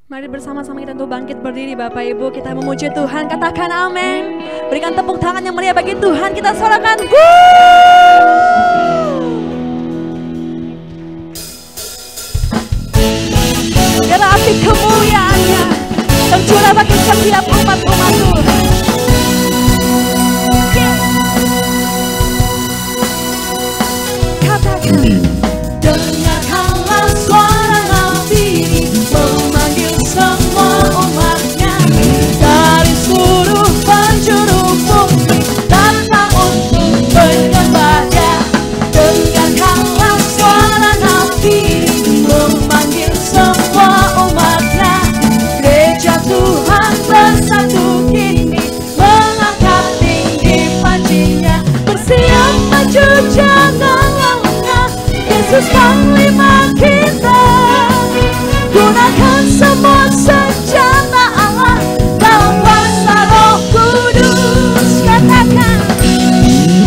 Mari bersama-sama kita untuk bangkit berdiri Bapak Ibu. Kita memuji Tuhan, katakan amin. Berikan tepuk tangan yang meriah bagi Tuhan. Kita sorakan karena api kemuliaannya tercurah bagi setiap umat-umat Tuhan. Katakan, dengarkanlah suara Nabi memanggil semua umatnya dari seluruh penjuru bumi datang untuk menyembah Dia. Dengarkanlah suara Nabi memanggil semua umatnya. Gereja Tuhan bersatu kini mengangkat tinggi pancinya. Bersiap maju jangan lengah, Yesus panglima kita. Gunakan semua senjata Allah dalam kuasa Roh Kudus. Katakan,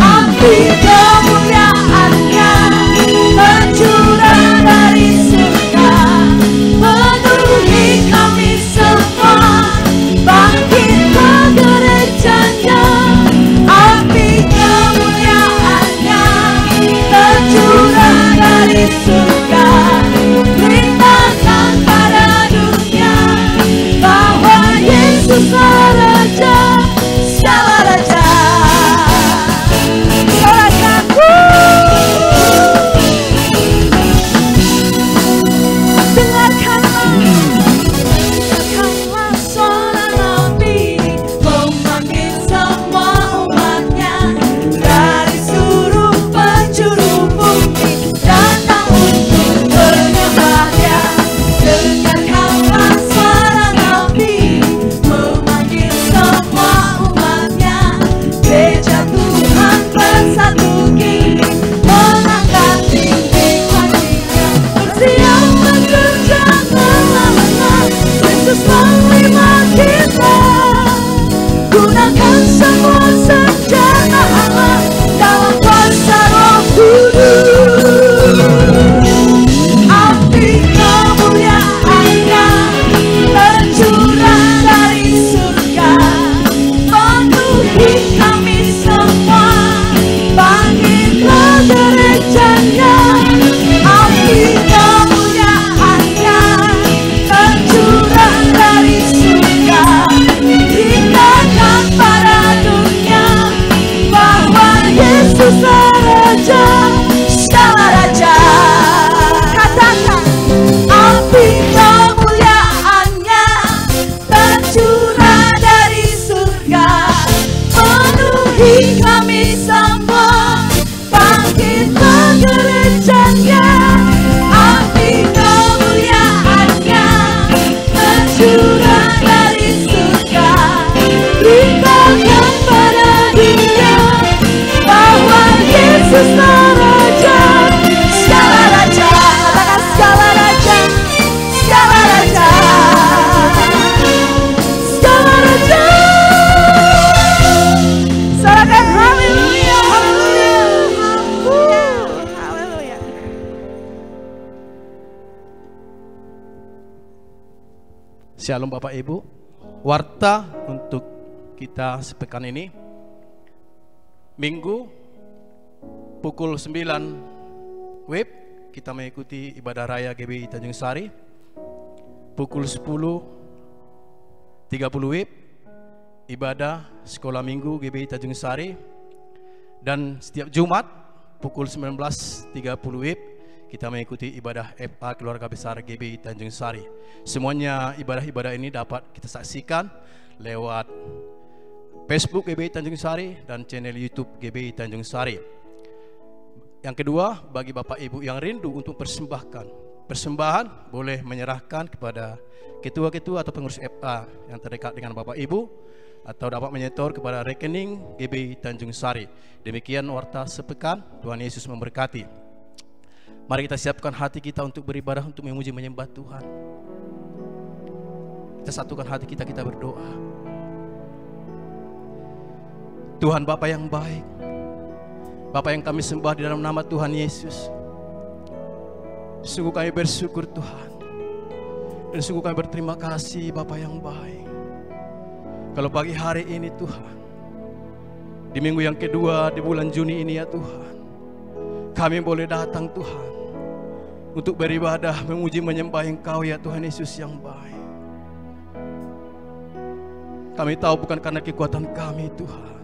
api kemuliaannya tercurah dari surga, penuhi kami semua, bangkit ke gerejanya. Api kemuliaannya tercurah dari surga, beritakan pada dunia bahwa Yesus Raja, segala raja. Sorakan, dengarkanlah suara Nabi memanggil semua umatnya dari seluruh penjuru bumi datang untuk menyembah Dia. Dengarkanlah suara Nabi memanggil semua umatnya. Gereja Tuhan bersatu kini mengangkat tinggi pancinya. Bersiap maju janganlah lengah, Yesus panglima kita. Gunakan semua senjata Allah dalam kuasa Roh Kudus. Api kemuliaannya tercurah dari surga, penuhi kami semua, bangkitlah gerejanya. Api kemuliaannya tercurah dari surga, beritakan pada dunia bahwa Yesus Raja, segala raja. Katakan, api kemuliaannya tercurah dari surga, penuhi kami semua, bangkitlah gerejanya. Api kemuliaannya tercurah dari surga, beritakan pada dunia bahwa Yesus Raja, segala raja. Katakan, segala raja, segala raja, segala raja. Sorakan haleluya, haleluya, haleluya. Shalom Bapak Ibu. Warta untuk kita sepekan ini, Minggu pukul 9 WIB kita mengikuti ibadah raya GBI Tanjung Sari. Pukul 10.30 WIB ibadah sekolah minggu GBI Tanjung Sari. Dan setiap Jumat pukul 19.30 WIB kita mengikuti ibadah FA Keluarga Besar GBI Tanjung Sari. Semuanya ibadah-ibadah ini dapat kita saksikan lewat Facebook GBI Tanjung Sari dan channel YouTube GBI Tanjung Sari. Yang kedua, bagi Bapak Ibu yang rindu untuk persembahkan persembahan, boleh menyerahkan kepada ketua-ketua atau pengurus FA yang terdekat dengan Bapak Ibu, atau dapat menyetor kepada rekening GBI Tanjung Sari. Demikian warta sepekan. Tuhan Yesus memberkati. Mari kita siapkan hati kita untuk beribadah, untuk memuji menyembah Tuhan. Kita satukan hati kita, kita berdoa. Tuhan Bapa yang baik, Bapa yang kami sembah di dalam nama Tuhan Yesus, sungguh kami bersyukur Tuhan, Dan sungguh kami berterima kasih Bapa yang baik. Kalau pagi hari ini Tuhan, di minggu yang kedua di bulan Juni ini ya Tuhan, kami boleh datang Tuhan untuk beribadah, memuji, menyembah Engkau ya Tuhan Yesus yang baik. Kami tahu bukan karena kekuatan kami Tuhan,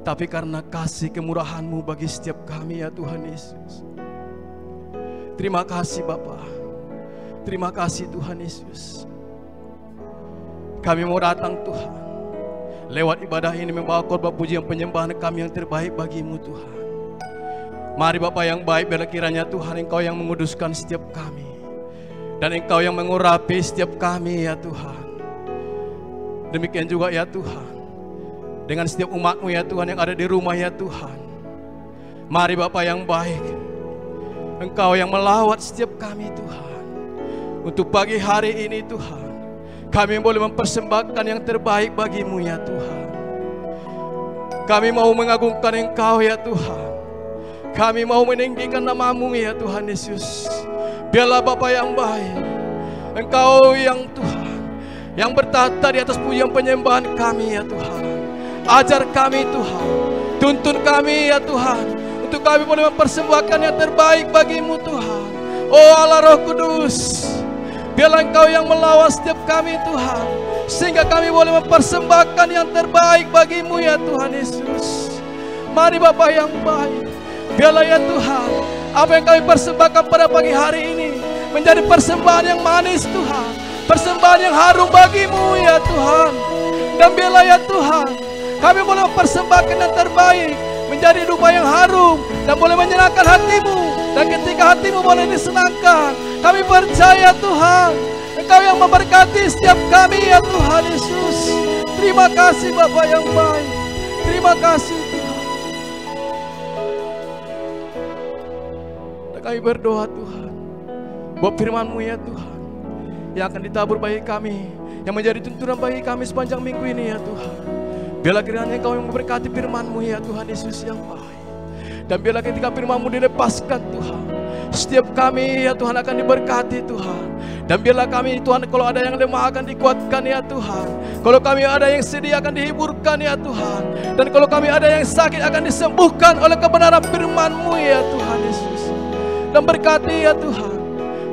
tapi karena kasih kemurahan-Mu bagi setiap kami ya Tuhan Yesus. Terima kasih Bapa. Terima kasih Tuhan Yesus. Kami mau datang Tuhan, lewat ibadah ini membawa korban pujian penyembahan kami yang terbaik bagi-Mu Tuhan. Mari Bapa yang baik, biarlah kiranya Tuhan Engkau yang menguduskan setiap kami, dan Engkau yang mengurapi setiap kami ya Tuhan. Demikian juga ya Tuhan, dengan setiap umat-Mu ya Tuhan yang ada di rumah ya Tuhan. Mari Bapa yang baik, Engkau yang melawat setiap kami Tuhan. Untuk pagi hari ini Tuhan, kami boleh mempersembahkan yang terbaik bagi-Mu ya Tuhan. Kami mau mengagungkan Engkau ya Tuhan. Kami mau meninggikan nama-Mu ya Tuhan Yesus. Biarlah Bapa yang baik, Engkau yang Tuhan, yang bertata di atas pujian penyembahan kami ya Tuhan. Ajar kami Tuhan, tuntun kami ya Tuhan, untuk kami boleh mempersembahkan yang terbaik bagi-Mu Tuhan. Oh Allah Roh Kudus, biarlah Engkau yang melawat setiap kami Tuhan, sehingga kami boleh mempersembahkan yang terbaik bagi-Mu ya Tuhan Yesus. Mari Bapa yang baik, biarlah ya Tuhan, apa yang kami persembahkan pada pagi hari ini menjadi persembahan yang manis Tuhan, persembahan yang harum bagi-Mu ya Tuhan. Dan biarlah ya Tuhan, kami boleh mempersembahkan yang terbaik menjadi dupa yang harum dan boleh menyenangkan hati-Mu. Dan ketika hati-Mu boleh disenangkan, kami percaya Tuhan, Engkau yang memberkati setiap kami ya Tuhan Yesus. Terima kasih Bapa yang baik. Terima kasih Tuhan. Dan kami berdoa Tuhan, buat firman-Mu ya Tuhan, yang akan ditabur bagi kami, yang menjadi tuntunan bagi kami sepanjang minggu ini ya Tuhan. Biarlah kiranya Engkau yang memberkati firman-Mu ya Tuhan Yesus yang baik. Dan biarlah ketika firman-Mu dilepaskan Tuhan, setiap kami ya Tuhan akan diberkati Tuhan. Dan biarlah kami Tuhan, kalau ada yang lemah akan dikuatkan ya Tuhan. Kalau kami ada yang sedih akan dihiburkan ya Tuhan. Dan kalau kami ada yang sakit akan disembuhkan oleh kebenaran firman-Mu ya Tuhan Yesus. Dan berkati ya Tuhan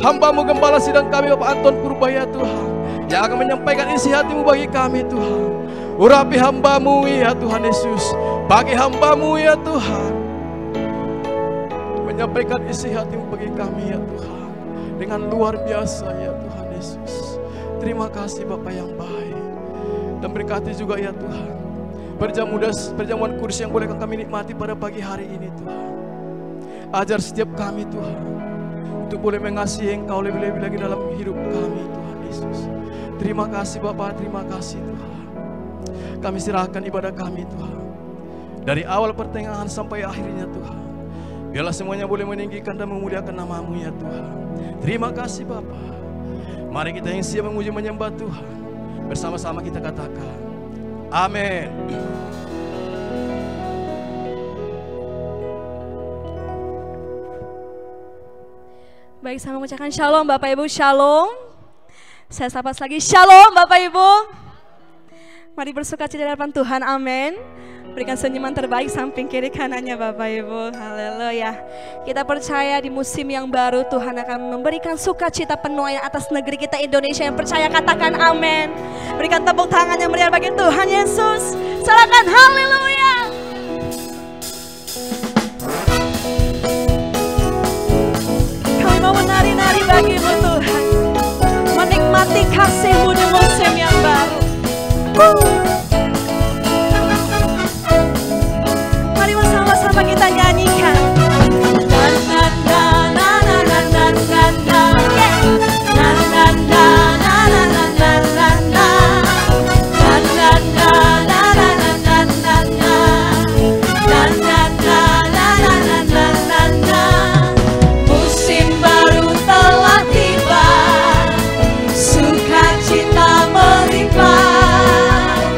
hamba-Mu Gembala Sidang kami Bapak Anton Purba ya Tuhan, yang akan menyampaikan isi hati-Mu bagi kami Tuhan. Urapi hamba-Mu ya Tuhan Yesus, bagi hamba-Mu ya Tuhan, menyampaikan isi hati-Mu bagi kami ya Tuhan, dengan luar biasa ya Tuhan Yesus. Terima kasih Bapa yang baik. Dan berkati juga ya Tuhan perjamuan kudus yang boleh kami nikmati pada pagi hari ini Tuhan. Ajar setiap kami Tuhan untuk boleh mengasihi Engkau lebih-lebih lagi dalam hidup kami Tuhan Yesus. Terima kasih Bapa, terima kasih Tuhan. Kami serahkan ibadah kami Tuhan, dari awal pertengahan sampai akhirnya Tuhan. Biarlah semuanya boleh meninggikan dan memuliakan nama-Mu ya Tuhan. Terima kasih Bapa. Mari kita yang siap memuji menyembah Tuhan, bersama-sama kita katakan amin. Baik, saya mengucapkan shalom Bapak Ibu, shalom. Saya sapa lagi, shalom Bapak Ibu. Mari bersukacita di hadapan Tuhan, amin. Berikan senyuman terbaik samping kiri kanannya Bapak Ibu, haleluya. Kita percaya di musim yang baru Tuhan akan memberikan sukacita penuh atas negeri kita Indonesia. Yang percaya katakan amin. Berikan tepuk tangan yang meriah bagi Tuhan Yesus. Silakan, haleluya. Kami mau menari-nari bagi-Mu Tuhan, menikmati kasih-Mu di musim yang baru. Mari bersama-sama kita nyanyikan. Musim baru telah tiba, sukacita melimpah.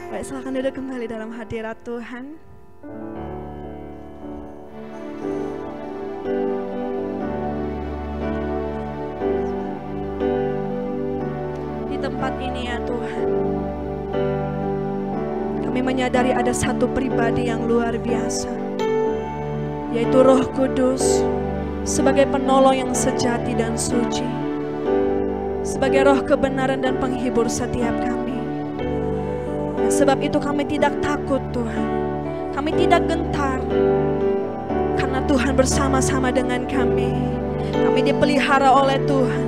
Baik, silakan duduk kembali dalam hadirat Tuhan. Di tempat ini ya Tuhan, kami menyadari ada satu pribadi yang luar biasa, yaitu Roh Kudus sebagai penolong yang sejati dan suci, sebagai roh kebenaran dan penghibur setiap kami. Dan sebab itu kami tidak takut Tuhan, kami tidak gentar, karena Tuhan bersama-sama dengan kami. Kami dipelihara oleh Tuhan.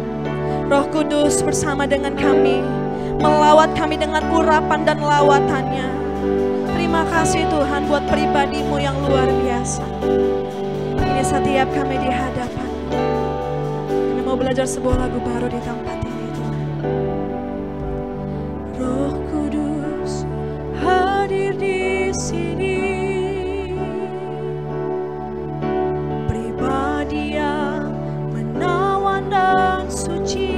Roh Kudus bersama dengan kami, melawat kami dengan urapan dan lawatannya. Terima kasih Tuhan buat pribadi-Mu yang luar biasa. Ini setiap kami di hadapan. Kami mau belajar sebuah lagu baru di tempat ini Tuhan. Roh Kudus hadir di sini, pribadi yang menawan dan suci.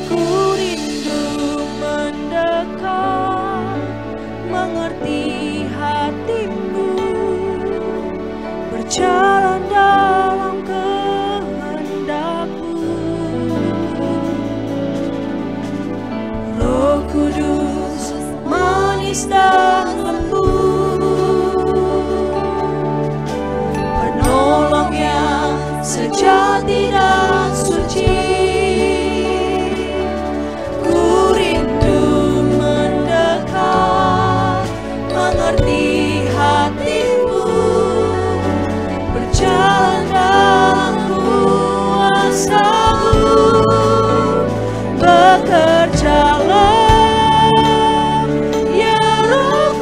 Ku rindu mendekat, mengerti hatimu, berjalan dalam kehendak-Mu. Roh Kudus manis dan lembut, penolong yang sejati dan suci. Ku rindu mendekat, mengerti hatimu, berjalan dalam kuasa-Mu. Bekerjalah ya Roh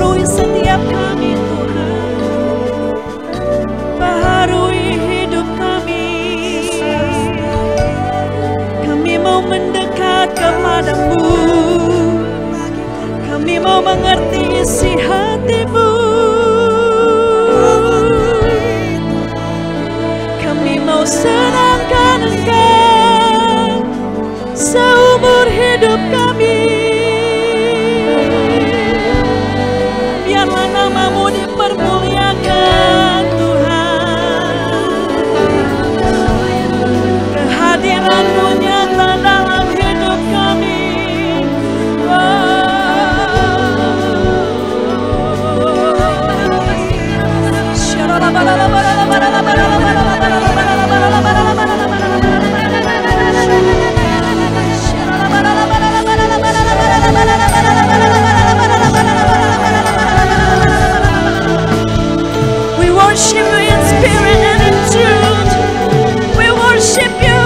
baharui setiap kami Tuhan, baharui hidup kami. Kami mau mendekat kepadamu, kami mau mengerti isi hatimu, kami mau senangkan Engkau seumur hidup kami. Biarlah namamu dipermuliakan Tuhan, kehadiranmu nyata dalam hidup kami. We worship you in spirit and in truth. We worship you.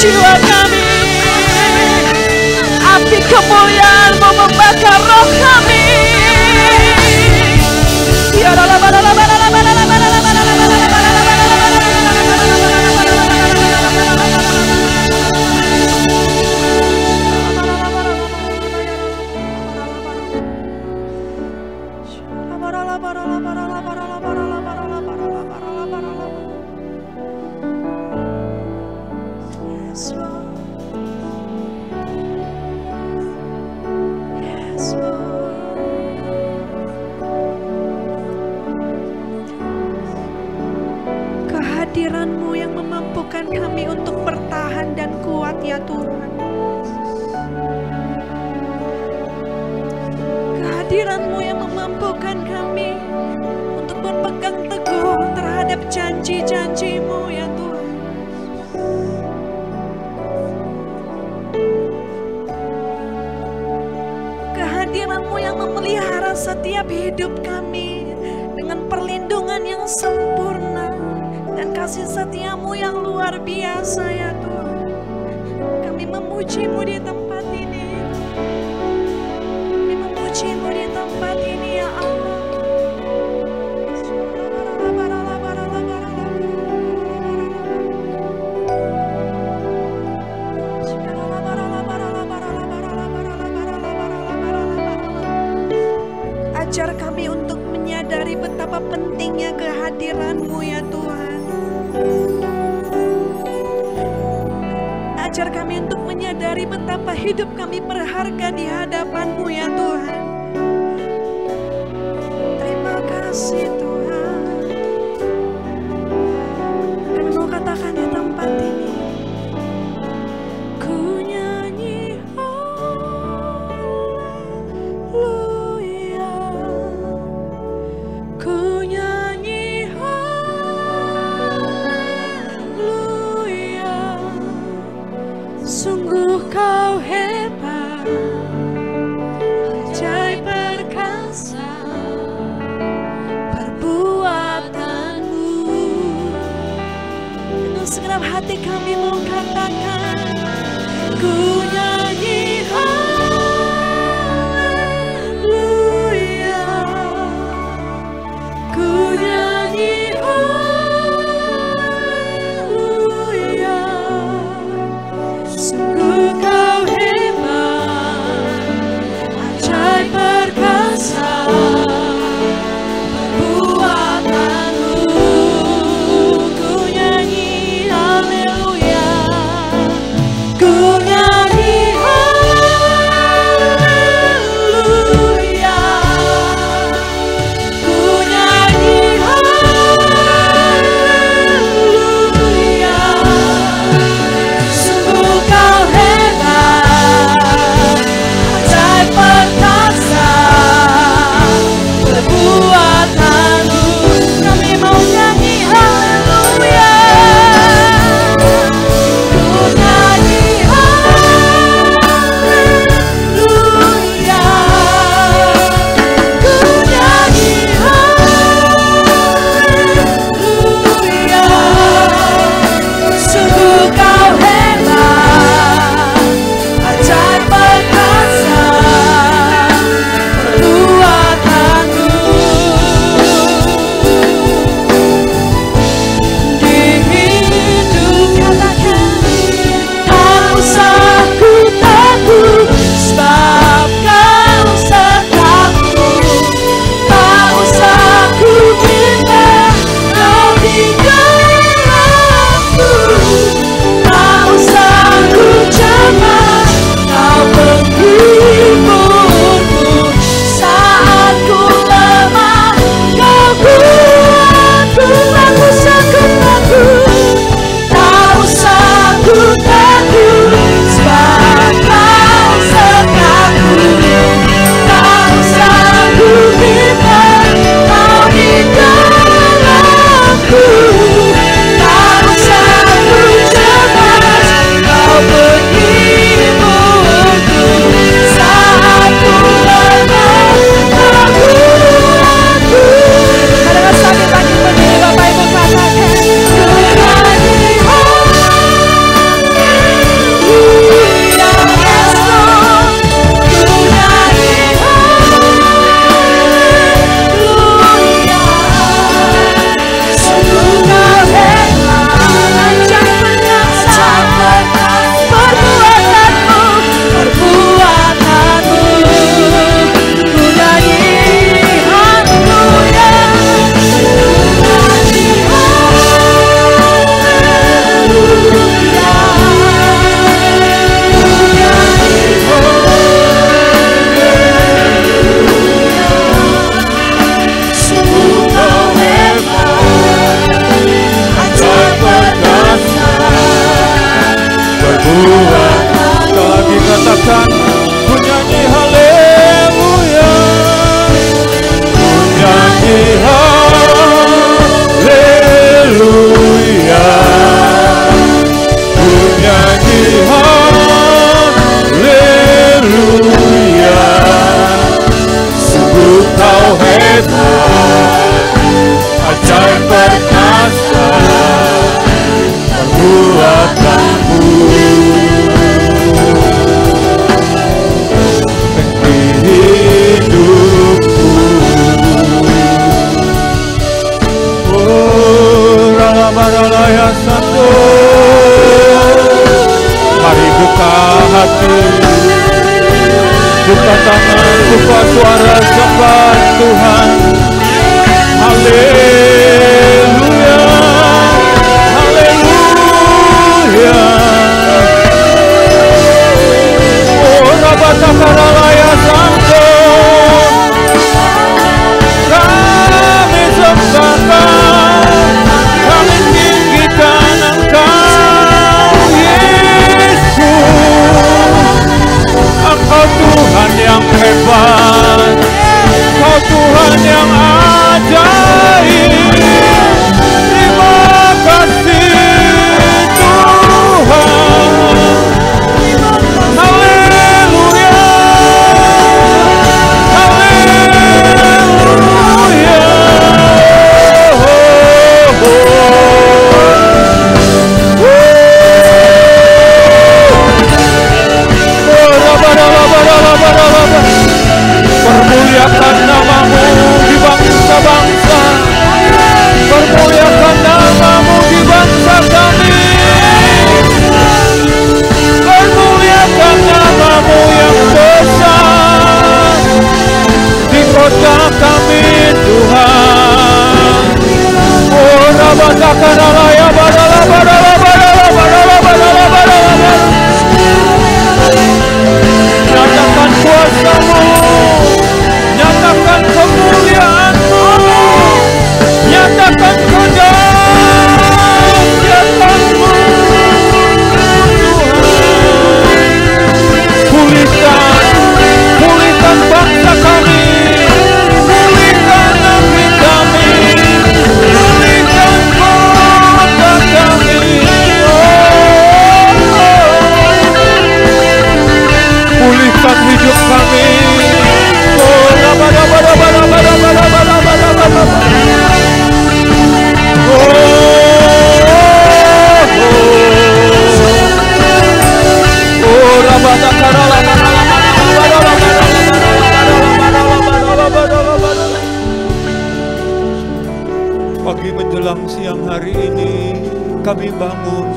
Jiwa kami, api kemuliaan-Mu membakar roh kami. Kehadiran-Mu yang memampukan kami untuk bertahan dan kuat ya Tuhan. Kehadiran-Mu yang memampukan kami untuk berpegang teguh terhadap janji-janji-Mu ya Tuhan. Kehadiran-Mu yang memelihara setiap hidup kami dengan perlindungan yang sempurna dan kasih setia-Mu yang luar biasa ya Tuhan. Kami memuji-Mu di tempat ini. Kami memuji-Mu di tempat ini ya Allah. Ajar kami untuk menyadari betapa pentingnya kehadiran-Mu ya Tuhan. mengajar kami untuk menyadari betapa hidup kami berharga di hadapan-Mu ya Tuhan. Terima kasih Tuhan. Kami mau katakan di tempat ini, ku nyanyi haleluya, ku nyanyi haleluya, sungguh Kau hebat, ajaib perkasa perbuatan-Mu. Dengan segenap hati kami mau katakan, ku nyanyi haleluya, ku nyanyi haleluya, sungguh Kau hebat, ajaib perkasa perbuatan-Mu. Ku nyanyi haleluya, ku nyanyi haleluya, ku nyanyi haleluya, sungguh Kau hebat, ajaib perkasa perbuatan-Mu. Kami mau nyanyi haleluya, ku nyanyi haleluya, ku nyanyi haleluya, sungguh Kau hebat, ajaib perkasa perbuatan-Mu. Di hidup katakan, tak usah ku takut, sebab Kau sertaku. Tak usah ku minta, Kau di dalamku. Tak usah ku cemas, Kau penghiburku. Saat ku lemah, Kau kuatku. Tak usah ku takut, tak usah ku takut, sebab Kau sertaku. Tak usah ku minta, Kau di dalamku. Tak usah ku cemas, Kau penghiburku. Saat ku lemah, Kau kuatku. Pada saat kita lagi berdiri, Bapak Ibu katakan, ku nyanyi haleluya, yes Lord. Ku nyanyi haleluya, sungguh Kau hebat, ajaib perkasa perbuatan-Mu, perbuatan-Mu. Ku nyanyi haleluya, ku nyanyi haleluya, ku nyanyi haleluya, sungguh Kau hebat, ajaib perkasa Berbuat lagi katakan, ku nyanyi haleluya, ku nyanyi haleluya, ku nyanyi haleluya, sungguh Kau hebat, ajaib perkasa perbuatan-Mu. Di hidupku, oh Ralamaralaya Santo, mari buka hati, buka tangan, buka suara, sembah Tuhan. Haleluya, haleluya, pulihkan hidup kami. Pagi menjelang siang hari ini kami bangun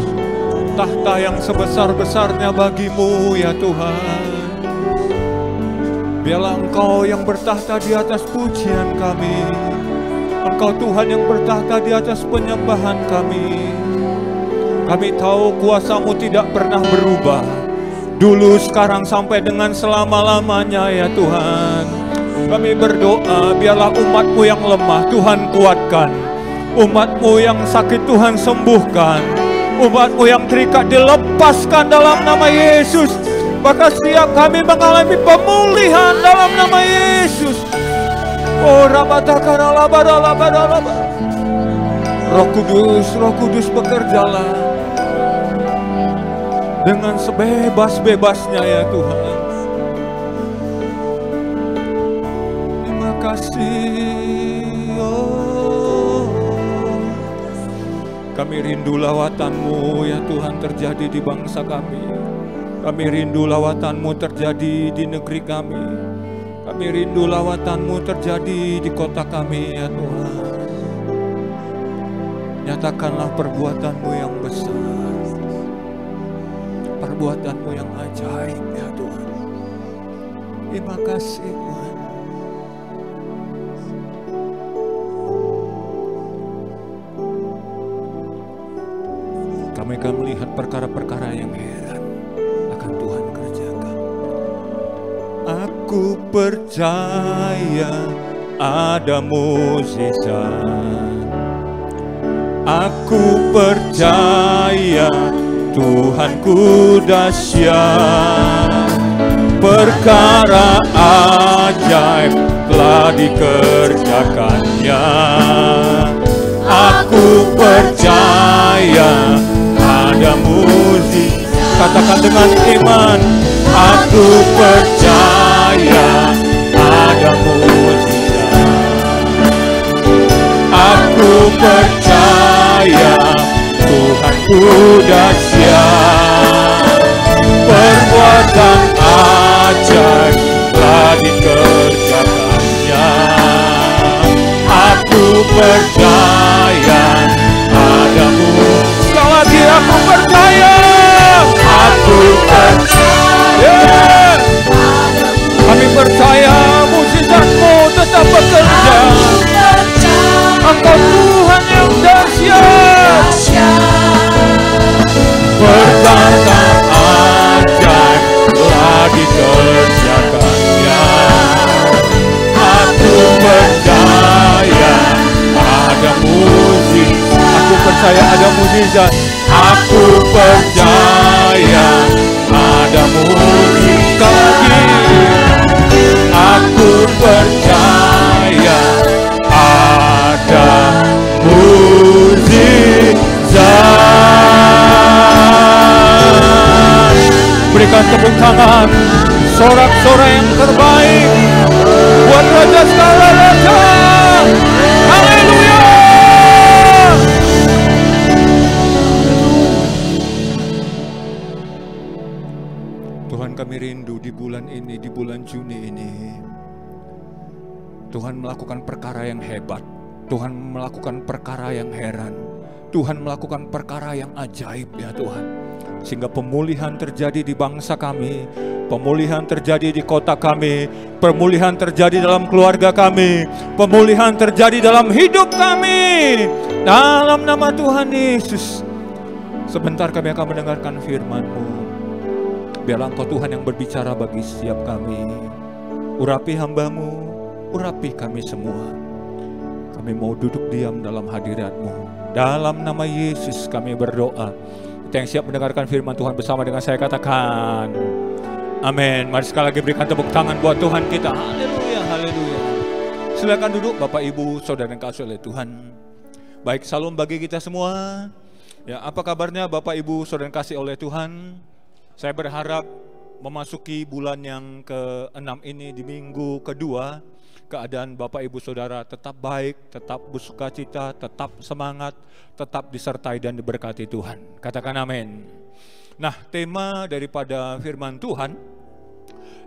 tahta yang sebesar-besarnya bagimu ya Tuhan. Biarlah Engkau yang bertahta di atas pujian kami. Engkau Tuhan yang bertahta di atas penyembahan kami. Kami tahu kuasa-Mu tidak pernah berubah, dulu, sekarang, sampai dengan selama-lamanya ya Tuhan. Kami berdoa biarlah umat-Mu yang lemah Tuhan kuatkan, umat-Mu yang sakit Tuhan sembuhkan, umat-Mu yang terikat dilepaskan dalam nama Yesus. Maka setiap kami mengalami pemulihan dalam nama Yesus. Oh Roh Kudus bekerjalah dengan sebebas-bebasnya ya Tuhan. Terima kasih. Kami rindu lawatan-Mu ya Tuhan terjadi di bangsa kami. Kami rindu lawatan-Mu terjadi di negeri kami. Kami rindu lawatan-Mu terjadi di kota kami ya Tuhan. Nyatakanlah perbuatan-Mu yang besar, perbuatan-Mu yang ajaib ya Tuhan. Terima kasih Tuhan. Kami akan melihat perkara-perkara yang heran akan Tuhan kerjakan. Aku percaya ada mukjizat. Aku percaya Tuhanku dahsyat. Perkara ajaib telah dikerjakannya. Aku percaya ada mukjizat. Katakan dengan iman. Aku percaya ada mukjizat. Aku percaya Tuhanku dahsyat. Perbuatan ajaib telah dikerjakannya. Aku percaya ada mukjizat. Sekali lagi aku percaya. Aku percaya. Kami percaya mukjizat-Mu tetap bekerja. Engkau Tuhan yang dahsyat. Perkara ajaib telah dikerjakannya. Aku percaya ada mukjizat. Aku percaya ada mukjizat. Aku percaya ada mukjizat. Aku percaya ada mukjizat. Berikan tepuk tangan, sorak-sorai yang terbaik buat Raja segala raja. Haleluya. Tuhan, kami rindu di bulan ini, di bulan Juni ini, Tuhan melakukan perkara yang hebat. Tuhan melakukan perkara yang heran. Tuhan melakukan perkara yang ajaib ya Tuhan. Sehingga pemulihan terjadi di bangsa kami, pemulihan terjadi di kota kami, pemulihan terjadi dalam keluarga kami, pemulihan terjadi dalam hidup kami. Dalam nama Tuhan Yesus. Sebentar kami akan mendengarkan firman-Mu. Biarlah Engkau Tuhan yang berbicara bagi setiap kami. Urapi hamba-Mu, urapi kami semua. Kami mau duduk diam dalam hadirat-Mu. Dalam nama Yesus kami berdoa. Kita yang siap mendengarkan firman Tuhan bersama dengan saya katakan amin. Mari sekali lagi berikan tepuk tangan buat Tuhan kita. Haleluya, haleluya. Silakan duduk Bapak Ibu Saudara yang kasih oleh Tuhan. Baik, salam bagi kita semua. Ya, apa kabarnya Bapak Ibu Saudara yang kasih oleh Tuhan? Saya berharap memasuki bulan yang ke-6 ini di minggu kedua, keadaan Bapak Ibu Saudara tetap baik, tetap bersukacita, tetap semangat, tetap disertai dan diberkati Tuhan. Katakan amin. Nah, tema daripada firman Tuhan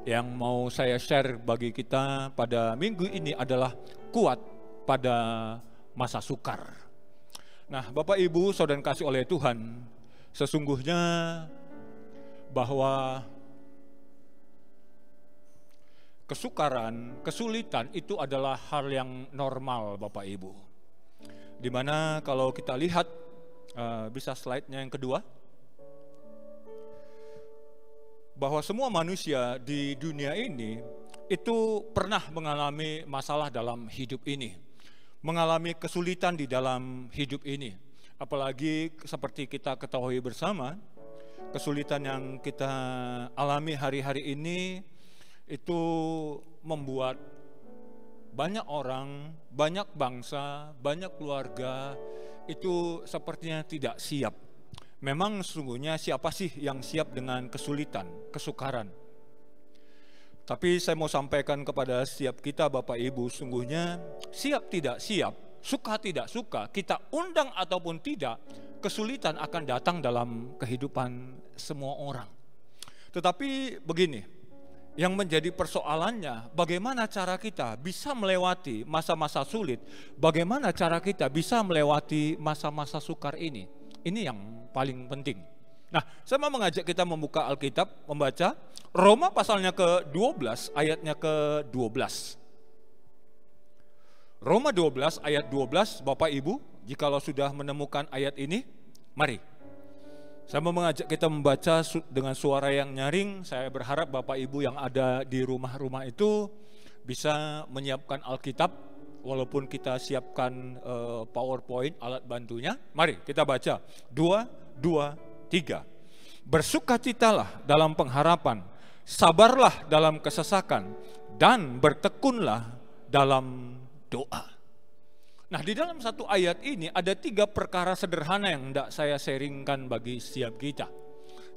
yang mau saya share bagi kita pada minggu ini adalah kuat pada masa sukar. Nah, Bapak Ibu Saudara kasih oleh Tuhan, sesungguhnya bahwa kesukaran, kesulitan itu adalah hal yang normal Bapak Ibu. Dimana kalau kita lihat, bisa slide-nya yang kedua, bahwa semua manusia di dunia ini itu pernah mengalami masalah dalam hidup ini, mengalami kesulitan di dalam hidup ini. Apalagi seperti kita ketahui bersama, kesulitan yang kita alami hari-hari ini itu membuat banyak orang, banyak bangsa, banyak keluarga itu sepertinya tidak siap. Memang sesungguhnya siapa sih yang siap dengan kesulitan, kesukaran? Tapi saya mau sampaikan kepada setiap kita Bapak Ibu, sungguhnya siap tidak siap, suka tidak suka, kita undang ataupun tidak, kesulitan akan datang dalam kehidupan semua orang. Tetapi begini, yang menjadi persoalannya, bagaimana cara kita bisa melewati masa-masa sulit, bagaimana cara kita bisa melewati masa-masa sukar ini. Ini yang paling penting. Nah, saya mau mengajak kita membuka Alkitab, membaca Roma pasalnya ke-12, ayatnya ke-12. Roma 12 ayat 12, Bapak Ibu, jikalau sudah menemukan ayat ini, mari. Saya mau mengajak kita membaca dengan suara yang nyaring. Saya berharap Bapak Ibu yang ada di rumah-rumah itu bisa menyiapkan Alkitab, walaupun kita siapkan PowerPoint, alat bantunya. Mari kita baca. 2, 2, 3. Bersukacitalah dalam pengharapan, sabarlah dalam kesesakan, dan bertekunlah dalam doa. Nah, di dalam satu ayat ini ada 3 perkara sederhana yang hendak saya sharingkan bagi setiap kita.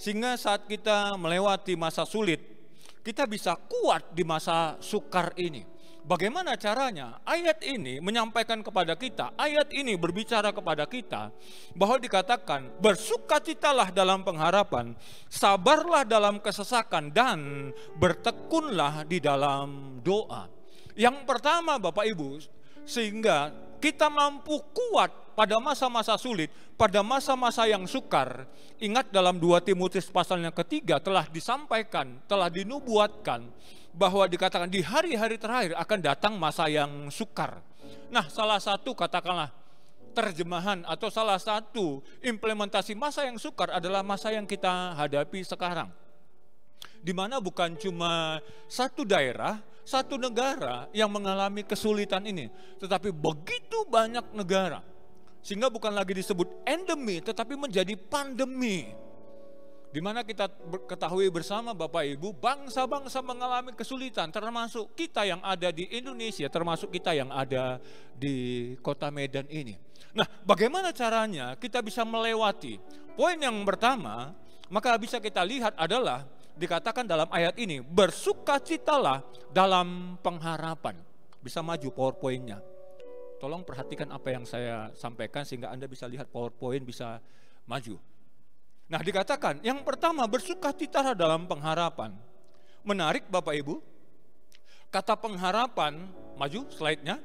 Sehingga saat kita melewati masa sulit, kita bisa kuat di masa sukar ini. Bagaimana caranya? Ayat ini menyampaikan kepada kita, ayat ini berbicara kepada kita bahwa dikatakan bersukacitalah dalam pengharapan, sabarlah dalam kesesakan, dan bertekunlah di dalam doa. Yang pertama Bapak Ibu, sehingga kita mampu kuat pada masa-masa sulit, pada masa-masa yang sukar. Ingat dalam 2 Timotius pasalnya ke-3 telah disampaikan, telah dinubuatkan bahwa dikatakan di hari-hari terakhir akan datang masa yang sukar. Nah, salah satu katakanlah terjemahan atau salah satu implementasi masa yang sukar adalah masa yang kita hadapi sekarang. Di mana bukan cuma satu daerah, satu negara yang mengalami kesulitan ini, tetapi begitu banyak negara, sehingga bukan lagi disebut endemi, tetapi menjadi pandemi. Di mana kita ketahui bersama Bapak Ibu, bangsa-bangsa mengalami kesulitan, termasuk kita yang ada di Indonesia, termasuk kita yang ada di kota Medan ini. Nah, bagaimana caranya kita bisa melewati? Poin yang pertama, maka bisa kita lihat adalah dikatakan dalam ayat ini, bersukacitalah dalam pengharapan. Bisa maju PowerPoint-nya. Tolong perhatikan apa yang saya sampaikan sehingga Anda bisa lihat PowerPoint bisa maju. Nah, dikatakan yang pertama bersukacitalah dalam pengharapan. Menarik Bapak Ibu. Kata pengharapan, maju slide-nya.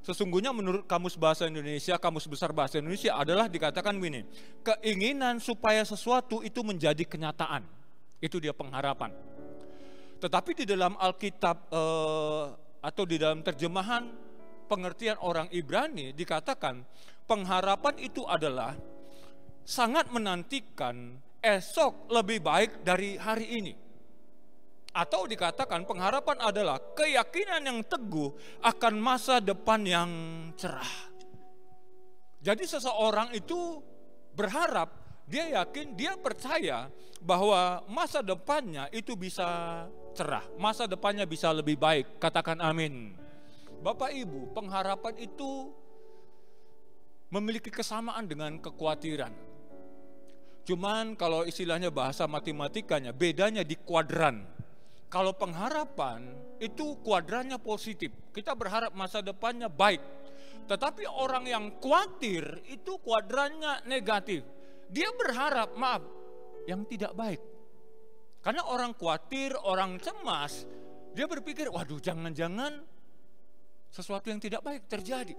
Sesungguhnya menurut Kamus Bahasa Indonesia, Kamus Besar Bahasa Indonesia adalah dikatakan begini, keinginan supaya sesuatu itu menjadi kenyataan. Itu dia pengharapan. Tetapi di dalam Alkitab atau di dalam terjemahan pengertian orang Ibrani dikatakan pengharapan itu adalah sangat menantikan esok lebih baik dari hari ini. Atau dikatakan pengharapan adalah keyakinan yang teguh akan masa depan yang cerah. Jadi seseorang itu berharap, dia yakin, dia percaya bahwa masa depannya itu bisa cerah, masa depannya bisa lebih baik. Katakan amin. Bapak Ibu, pengharapan itu memiliki kesamaan dengan kekhawatiran. Cuman kalau istilahnya bahasa matematikanya, bedanya di kuadran. Kalau pengharapan itu kuadrannya positif. Kita berharap masa depannya baik. Tetapi orang yang khawatir itu kuadrannya negatif. Dia berharap, maaf, yang tidak baik. Karena orang khawatir, orang cemas, dia berpikir, waduh jangan-jangan sesuatu yang tidak baik terjadi.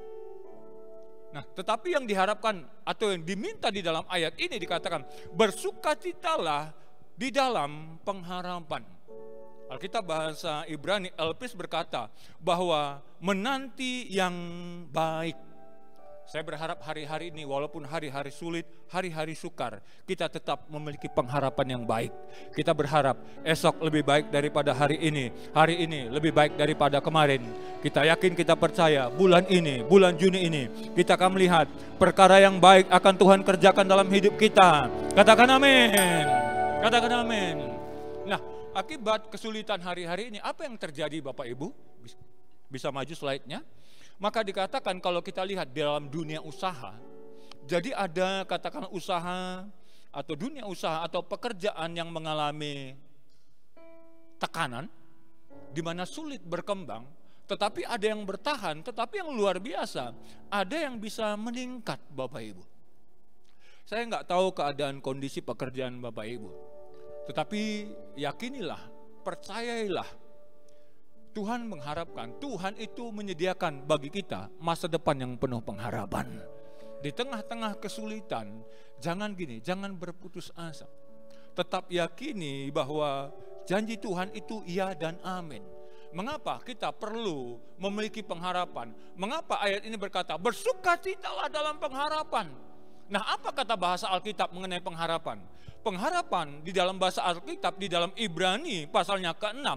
Nah, tetapi yang diharapkan atau yang diminta di dalam ayat ini dikatakan, bersukacitalah di dalam pengharapan. Alkitab bahasa Ibrani, Elpis berkata bahwa menanti yang baik. Saya berharap hari-hari ini walaupun hari-hari sulit, hari-hari sukar, kita tetap memiliki pengharapan yang baik. Kita berharap esok lebih baik daripada hari ini lebih baik daripada kemarin. Kita yakin, kita percaya bulan ini, bulan Juni ini, kita akan melihat perkara yang baik akan Tuhan kerjakan dalam hidup kita. Katakan amin. Katakan amin. Nah, akibat kesulitan hari-hari ini, apa yang terjadi Bapak Ibu? Bisa maju slide-nya. Maka dikatakan kalau kita lihat dalam dunia usaha, jadi ada katakan usaha atau dunia usaha atau pekerjaan yang mengalami tekanan, di mana sulit berkembang, tetapi ada yang bertahan, tetapi yang luar biasa, ada yang bisa meningkat Bapak Ibu. Saya nggak tahu keadaan kondisi pekerjaan Bapak Ibu, tetapi yakinilah, percayailah, Tuhan mengharapkan, Tuhan itu menyediakan bagi kita masa depan yang penuh pengharapan. Di tengah-tengah kesulitan, jangan berputus asa. Tetap yakini bahwa janji Tuhan itu iya dan amin. Mengapa kita perlu memiliki pengharapan? Mengapa ayat ini berkata, bersukacitalah dalam pengharapan. Nah, apa kata bahasa Alkitab mengenai pengharapan? Pengharapan di dalam bahasa Alkitab, di dalam Ibrani pasalnya ke-6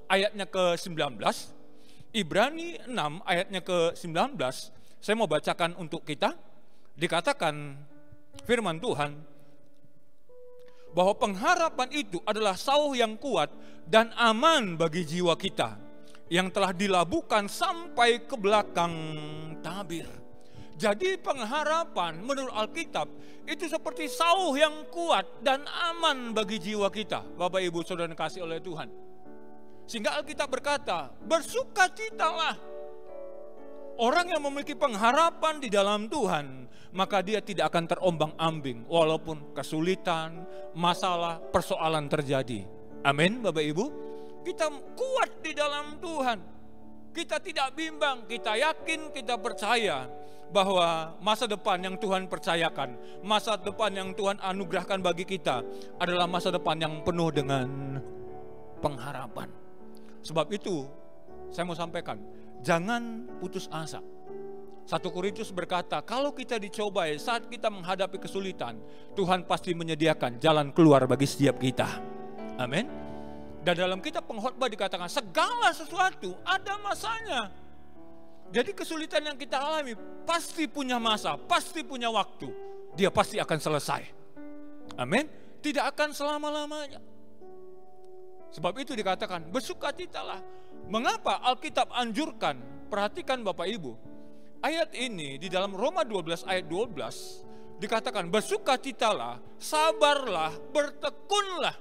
ayatnya ke-19, Ibrani 6 ayatnya ke-19, saya mau bacakan untuk kita. Dikatakan firman Tuhan bahwa pengharapan itu adalah sauh yang kuat dan aman bagi jiwa kita yang telah dilabuhkan sampai ke belakang tabir. Jadi pengharapan menurut Alkitab itu seperti sauh yang kuat dan aman bagi jiwa kita. Bapak Ibu Saudara kasih oleh Tuhan. Sehingga Alkitab berkata, bersukacitalah. Orang yang memiliki pengharapan di dalam Tuhan, maka dia tidak akan terombang-ambing walaupun kesulitan, masalah, persoalan terjadi. Amin Bapak Ibu. Kita kuat di dalam Tuhan. Kita tidak bimbang, kita yakin, kita percaya bahwa masa depan yang Tuhan percayakan, masa depan yang Tuhan anugerahkan bagi kita adalah masa depan yang penuh dengan pengharapan. Sebab itu saya mau sampaikan, jangan putus asa. 1 Korintus berkata, kalau kita dicobai saat kita menghadapi kesulitan, Tuhan pasti menyediakan jalan keluar bagi setiap kita. Amin. Dan dalam kitab pengkhotbah dikatakan, segala sesuatu ada masanya. Jadi kesulitan yang kita alami pasti punya masa, pasti punya waktu. Dia pasti akan selesai. Amin. Tidak akan selama-lamanya. Sebab itu dikatakan, bersukacitalah. Mengapa Alkitab anjurkan? Perhatikan Bapak Ibu. Ayat ini di dalam Roma 12 ayat 12 dikatakan, bersukacitalah, sabarlah, bertekunlah.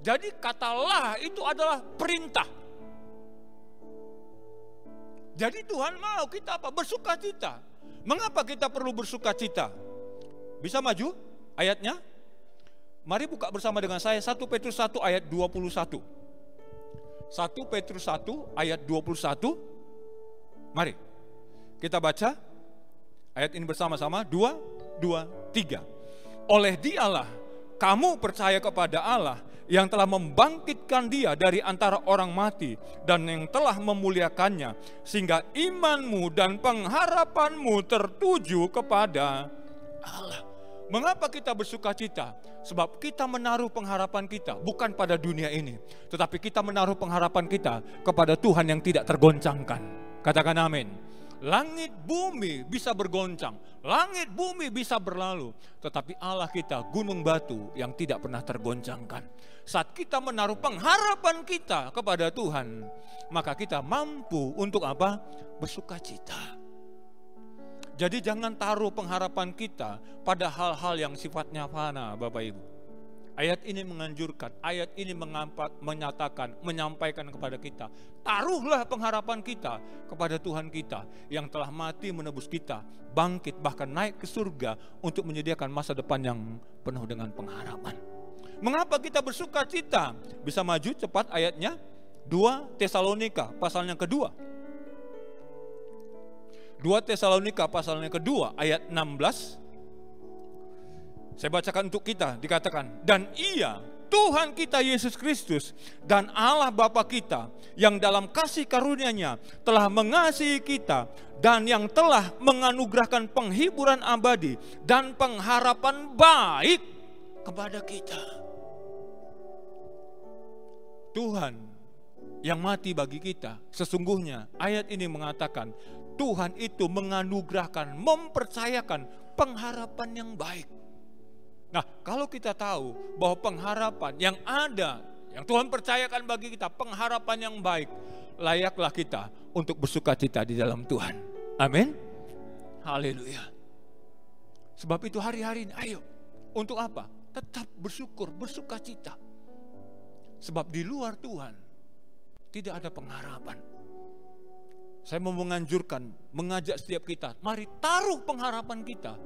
Jadi katalah itu adalah perintah. Jadi Tuhan mau kita apa? Bersukacita. Mengapa kita perlu bersukacita? Bisa maju ayatnya? Mari buka bersama dengan saya 1 Petrus 1 ayat 21. 1 Petrus 1 ayat 21. Mari kita baca ayat ini bersama-sama. 2, 3. Oleh Dialah kamu percaya kepada Allah yang telah membangkitkan Dia dari antara orang mati dan yang telah memuliakannya, sehingga imanmu dan pengharapanmu tertuju kepada Allah. Mengapa kita bersukacita? Sebab kita menaruh pengharapan kita bukan pada dunia ini, tetapi kita menaruh pengharapan kita kepada Tuhan yang tidak tergoncangkan. Katakan amin. Langit bumi bisa bergoncang, langit bumi bisa berlalu, tetapi Allah kita gunung batu yang tidak pernah tergoncangkan. Saat kita menaruh pengharapan kita kepada Tuhan, maka kita mampu untuk apa? Bersukacita. Jadi jangan taruh pengharapan kita pada hal-hal yang sifatnya fana, Bapak Ibu. Ayat ini menganjurkan, ayat ini menyatakan, menyampaikan kepada kita, taruhlah pengharapan kita kepada Tuhan kita yang telah mati menebus kita, bangkit bahkan naik ke surga untuk menyediakan masa depan yang penuh dengan pengharapan. Mengapa kita bersuka cita? Bisa maju cepat ayatnya, 2 Tesalonika pasal yang kedua. 2 Tesalonika pasal yang kedua ayat 16. Saya bacakan untuk kita, dikatakan, dan Ia, Tuhan kita Yesus Kristus dan Allah Bapa kita yang dalam kasih karunia-Nya telah mengasihi kita dan yang telah menganugerahkan penghiburan abadi dan pengharapan baik kepada kita. Tuhan yang mati bagi kita, sesungguhnya ayat ini mengatakan Tuhan itu menganugerahkan, mempercayakan pengharapan yang baik. Nah, kalau kita tahu bahwa pengharapan yang ada, yang Tuhan percayakan bagi kita, pengharapan yang baik, layaklah kita untuk bersuka cita di dalam Tuhan. Amin. Haleluya. Sebab itu hari-hari ini, ayo, untuk apa? Tetap bersyukur, bersuka cita. Sebab di luar Tuhan tidak ada pengharapan. Saya mau menganjurkan, mengajak setiap kita, mari taruh pengharapan kita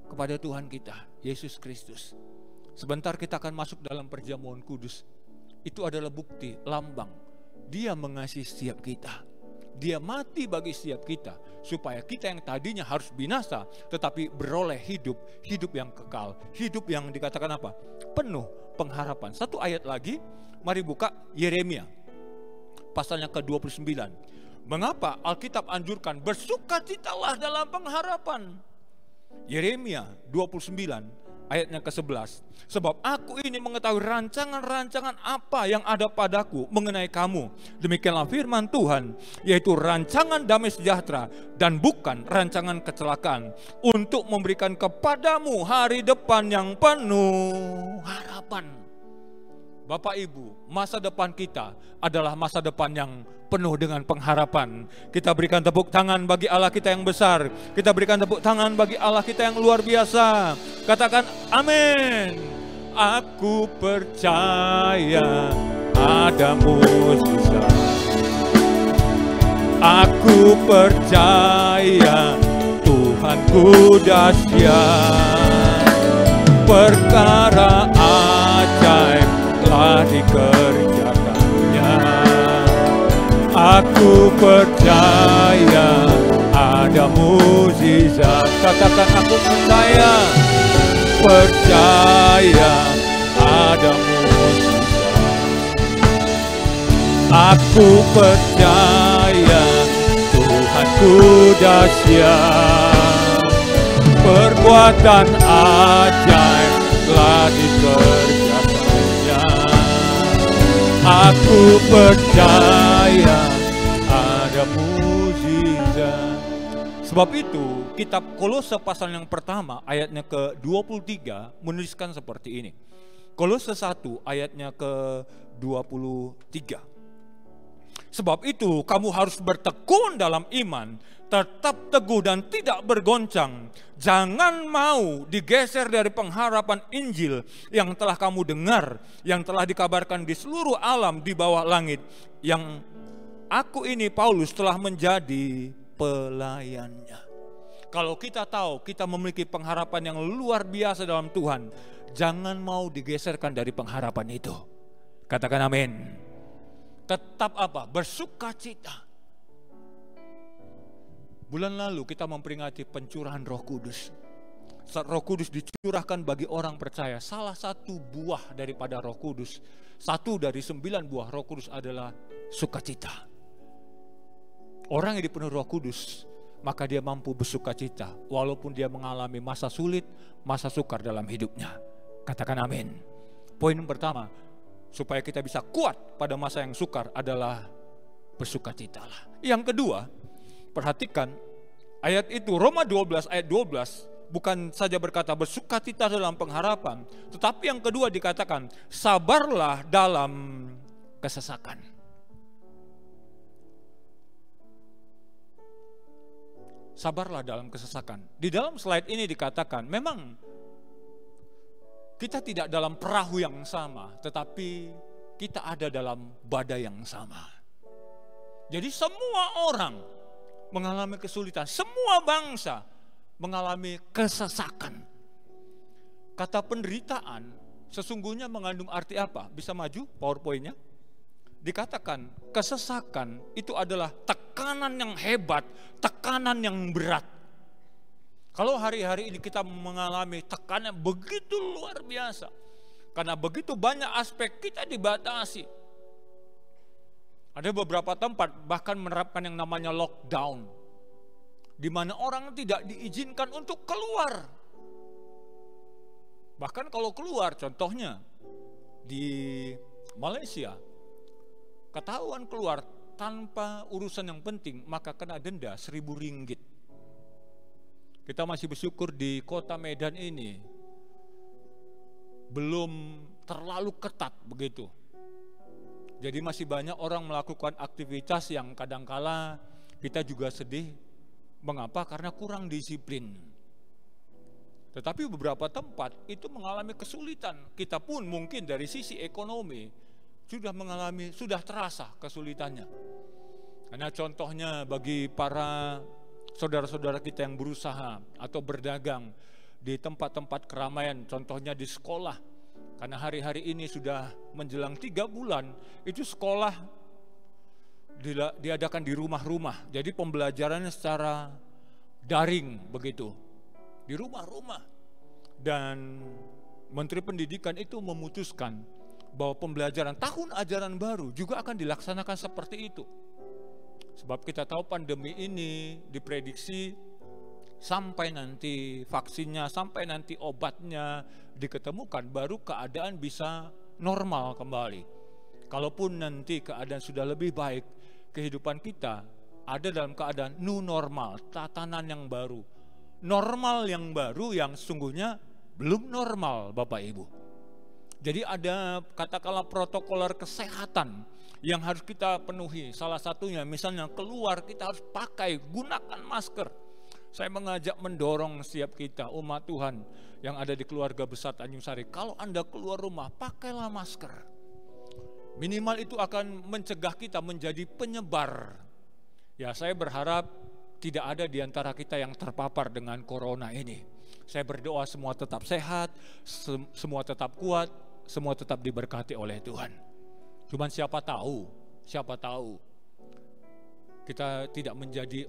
kepada Tuhan kita, Yesus Kristus. Sebentar kita akan masuk dalam perjamuan kudus. Itu adalah bukti, lambang. Dia mengasihi setiap kita. Dia mati bagi setiap kita, supaya kita yang tadinya harus binasa, tetapi beroleh hidup yang kekal. Hidup yang dikatakan apa? Penuh pengharapan. Satu ayat lagi, mari buka Yeremia, pasalnya ke-29. Mengapa Alkitab anjurkan bersukacitalah dalam pengharapan? Yeremia 29 ayatnya ke-11. Sebab aku ini mengetahui rancangan-rancangan apa yang ada padaku mengenai kamu. Demikianlah firman Tuhan, yaitu rancangan damai sejahtera dan bukan rancangan kecelakaan, untuk memberikan kepadamu hari depan yang penuh harapan. Bapak Ibu, masa depan kita adalah masa depan yang penuh dengan pengharapan. Kita berikan tepuk tangan bagi Allah kita yang besar. Kita berikan tepuk tangan bagi Allah kita yang luar biasa. Katakan amin. Aku percaya ada mujizat. Aku percaya Tuhanku dahsyat. Perkara ajaib telah dikerjakannya. Aku percaya ada mujizat. Katakan aku percaya. Percaya ada mujizat. Aku percaya Tuhanku dahsyat. Perbuatan ajaib telah dikerjakannya. Aku percaya ada mujizat. Sebab itu kitab Kolose pasal yang pertama ayatnya ke-23 menuliskan seperti ini. Kolose 1 ayatnya ke-23. Sebab itu kamu harus bertekun dalam iman, tetap teguh dan tidak bergoncang. Jangan mau digeser dari pengharapan Injil yang telah kamu dengar, yang telah dikabarkan di seluruh alam di bawah langit, yang aku ini Paulus telah menjadi pelayannya. Kalau kita tahu kita memiliki pengharapan yang luar biasa dalam Tuhan, jangan mau digeserkan dari pengharapan itu. Katakan amin. Tetap apa? Bersuka cita. Bulan lalu kita memperingati pencurahan Roh Kudus. Saat Roh Kudus dicurahkan bagi orang percaya, salah satu buah daripada Roh Kudus, 1 dari 9 buah Roh Kudus adalah sukacita. Orang yang dipenuhi Roh Kudus, maka dia mampu bersukacita walaupun dia mengalami masa sulit, masa sukar dalam hidupnya. Katakan amin. Poin pertama, supaya kita bisa kuat pada masa yang sukar adalah bersukacitalah. Yang kedua, perhatikan ayat itu, Roma 12 ayat 12, bukan saja berkata bersukacita dalam pengharapan, tetapi yang kedua dikatakan sabarlah dalam kesesakan. sabarlah dalam kesesakan. Di dalam slide ini dikatakan, memang kita tidak dalam perahu yang sama, tetapi kita ada dalam badai yang sama. Jadi semua orang mengalami kesulitan, semua bangsa mengalami kesesakan. Kata penderitaan sesungguhnya mengandung arti apa? Bisa maju PowerPoint-nya? Dikatakan kesesakan itu adalah tekanan yang hebat, tekanan yang berat. Kalau hari-hari ini kita mengalami tekanan begitu luar biasa, karena begitu banyak aspek kita dibatasi. Ada beberapa tempat bahkan menerapkan yang namanya lockdown, di mana orang tidak diizinkan untuk keluar. Bahkan kalau keluar, contohnya di Malaysia, ketahuan keluar tanpa urusan yang penting, maka kena denda 1.000 ringgit. Kita masih bersyukur di kota Medan ini belum terlalu ketat begitu. Jadi masih banyak orang melakukan aktivitas yang kadangkala kita juga sedih. Mengapa? Karena kurang disiplin. Tetapi beberapa tempat itu mengalami kesulitan. Kita pun mungkin dari sisi ekonomi sudah terasa kesulitannya. Karena contohnya bagi para saudara-saudara kita yang berusaha atau berdagang di tempat-tempat keramaian, contohnya di sekolah. Karena hari-hari ini sudah menjelang 3 bulan, itu sekolah diadakan di rumah-rumah. Jadi pembelajarannya secara daring begitu, di rumah-rumah. Dan Menteri Pendidikan itu memutuskan bahwa pembelajaran tahun ajaran baru juga akan dilaksanakan seperti itu. Sebab kita tahu pandemi ini diprediksi sampai nanti vaksinnya, sampai nanti obatnya diketemukan, baru keadaan bisa normal kembali. Kalaupun nanti keadaan sudah lebih baik, kehidupan kita ada dalam keadaan new normal, tatanan yang baru. Normal yang baru yang sesungguhnya belum normal, Bapak Ibu. Jadi ada katakanlah protokoler kesehatan yang harus kita penuhi. Salah satunya misalnya keluar kita harus gunakan masker. Saya mengajak mendorong setiap kita umat Tuhan yang ada di keluarga besar Tanjung Sari, kalau Anda keluar rumah pakailah masker. Minimal itu akan mencegah kita menjadi penyebar. Ya, saya berharap tidak ada di antara kita yang terpapar dengan corona ini. Saya berdoa semua tetap sehat, semua tetap kuat, semua tetap diberkati oleh Tuhan. Cuman siapa tahu kita tidak menjadi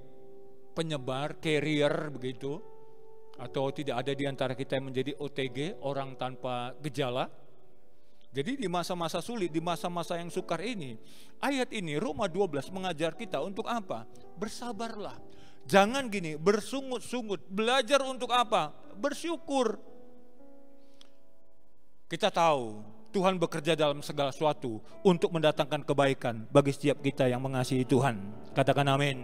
penyebar, carrier begitu, atau tidak ada di antara kita yang menjadi OTG, orang tanpa gejala. Jadi di masa-masa sulit, di masa-masa yang sukar ini, ayat ini Roma 12 mengajar kita untuk apa? Bersabarlah. Jangan gini, bersungut-sungut. Belajar untuk apa? Bersyukur. Kita tahu Tuhan bekerja dalam segala sesuatu untuk mendatangkan kebaikan bagi setiap kita yang mengasihi Tuhan. Katakan amin.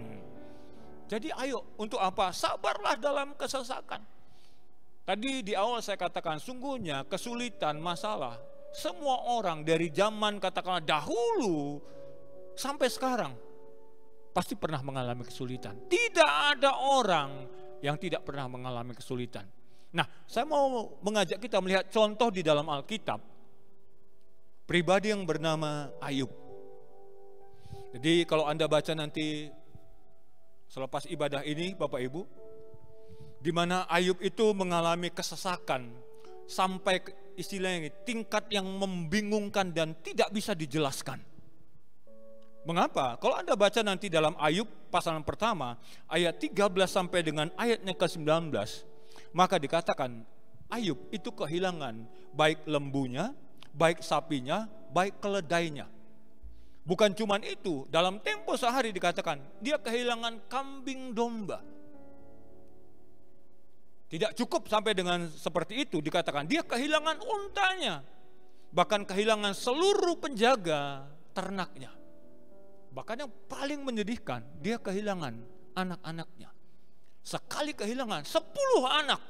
Jadi ayo, untuk apa? Sabarlah dalam kesesakan. Tadi di awal saya katakan, sungguhnya kesulitan, masalah, semua orang dari zaman katakanlah dahulu sampai sekarang pasti pernah mengalami kesulitan. Tidak ada orang yang tidak pernah mengalami kesulitan. Nah, saya mau mengajak kita melihat contoh di dalam Alkitab, pribadi yang bernama Ayub. Jadi kalau Anda baca nanti selepas ibadah ini, Bapak Ibu, di mana Ayub itu mengalami kesesakan sampai istilahnya tingkat yang membingungkan dan tidak bisa dijelaskan. Mengapa? Kalau Anda baca nanti dalam Ayub pasal yang pertama, ayat 13 sampai dengan ayatnya ke-19, maka dikatakan Ayub itu kehilangan baik lembunya, baik sapinya, baik keledainya. Bukan cuma itu, dalam tempo sehari dikatakan dia kehilangan kambing domba. Tidak cukup sampai dengan seperti itu, dikatakan dia kehilangan untanya, bahkan kehilangan seluruh penjaga ternaknya. Bahkan yang paling menyedihkan, dia kehilangan anak-anaknya. Sekali kehilangan 10 anak.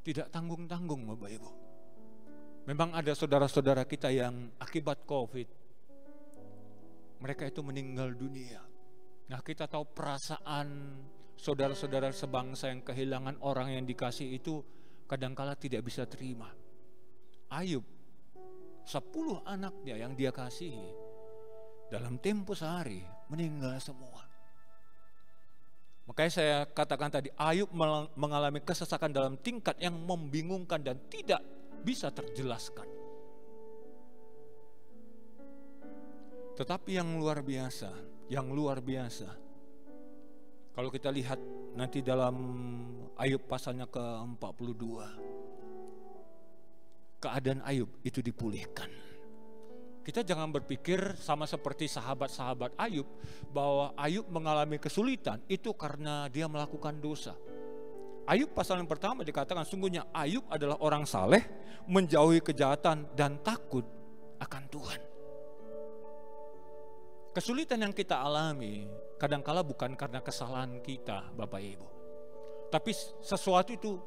Tidak tanggung-tanggung, Bapak Ibu. Memang ada saudara-saudara kita yang akibat COVID, mereka itu meninggal dunia. Nah, kita tahu perasaan saudara-saudara sebangsa yang kehilangan orang yang dikasih itu kadangkala tidak bisa terima. Ayub, 10 anaknya yang dia kasihi dalam tempo sehari meninggal semua. Makanya saya katakan tadi, Ayub mengalami kesesakan dalam tingkat yang membingungkan dan tidak bisa terjelaskan. Tetapi yang luar biasa, kalau kita lihat nanti dalam Ayub pasalnya ke-42, keadaan Ayub itu dipulihkan. Kita jangan berpikir sama seperti sahabat-sahabat Ayub, bahwa Ayub mengalami kesulitan itu karena dia melakukan dosa. Ayub pasal yang pertama dikatakan, sungguhnya Ayub adalah orang saleh, menjauhi kejahatan dan takut akan Tuhan. Kesulitan yang kita alami kadangkala bukan karena kesalahan kita, Bapak Ibu, tapi sesuatu itu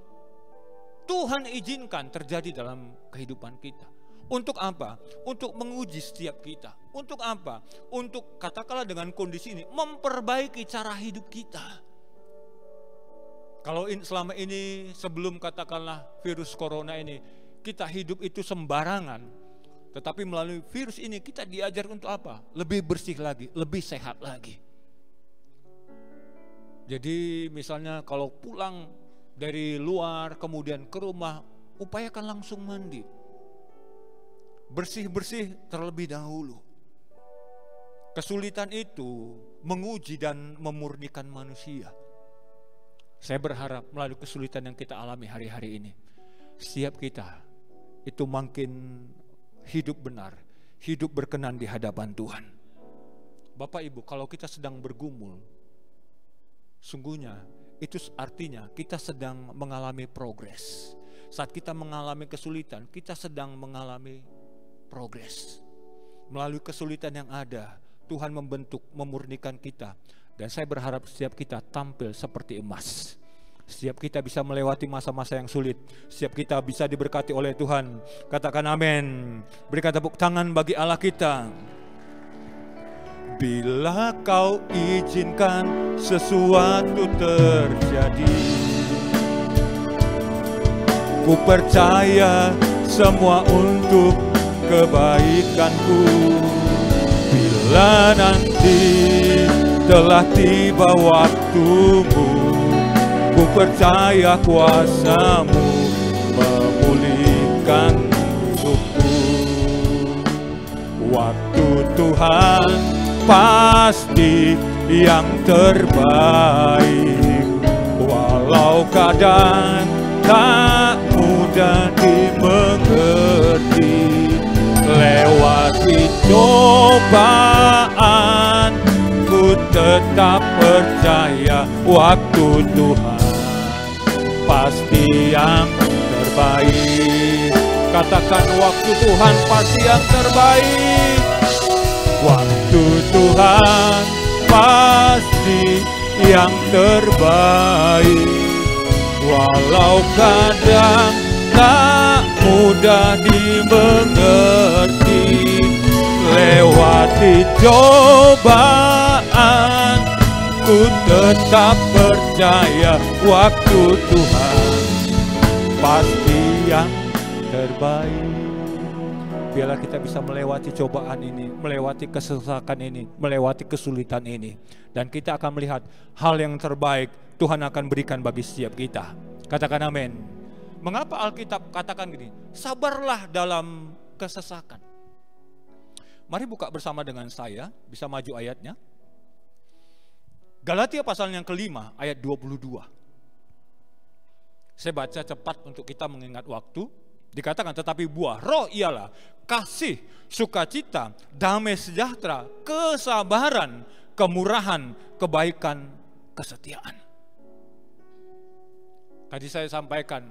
Tuhan izinkan terjadi dalam kehidupan kita. Untuk apa? Untuk menguji setiap kita. Untuk apa? Untuk katakanlah dengan kondisi ini memperbaiki cara hidup kita. Kalau selama ini sebelum katakanlah virus corona ini kita hidup itu sembarangan, tetapi melalui virus ini kita diajar untuk apa? Lebih bersih lagi, lebih sehat lagi. Jadi misalnya kalau pulang dari luar kemudian ke rumah, upayakan langsung mandi. Bersih-bersih terlebih dahulu. Kesulitan itu menguji dan memurnikan manusia. Saya berharap melalui kesulitan yang kita alami hari-hari ini, setiap kita itu makin hidup benar, hidup berkenan di hadapan Tuhan. Bapak Ibu, kalau kita sedang bergumul, sungguhnya itu artinya kita sedang mengalami progres. Saat kita mengalami kesulitan, kita sedang mengalami progres. Melalui kesulitan yang ada, Tuhan membentuk, memurnikan kita. Dan saya berharap setiap kita tampil seperti emas. Setiap kita bisa melewati masa-masa yang sulit. Setiap kita bisa diberkati oleh Tuhan. Katakan amin. Berikan tepuk tangan bagi Allah kita. Bila kau izinkan sesuatu terjadi, ku percaya semua untuk kebaikanku. Bila nanti telah tiba waktumu, ku percaya kuasa-Mu memulihkan hidupku. Waktu Tuhan pasti yang terbaik, walau kadang tak mudah dimengerti. Lewati cobaan, ku tetap percaya waktu Tuhan pasti yang terbaik. Katakan waktu Tuhan pasti yang terbaik. Waktu Tuhan pasti yang terbaik, walau kadang tak mudah dimengerti. Lewati cobaan, ku tetap percaya waktu Tuhan pasti yang terbaik. Biarlah kita bisa melewati cobaan ini, melewati kesesakan ini, melewati kesulitan ini, dan kita akan melihat hal yang terbaik Tuhan akan berikan bagi setiap kita. Katakan amin. Mengapa Alkitab katakan gini? Sabarlah dalam kesesakan. Mari buka bersama dengan saya, bisa maju ayatnya. Galatia pasal yang kelima ayat 22. Saya baca cepat untuk kita mengingat waktu. Dikatakan, tetapi buah roh ialah kasih, sukacita, damai sejahtera, kesabaran, kemurahan, kebaikan, kesetiaan. Tadi saya sampaikan,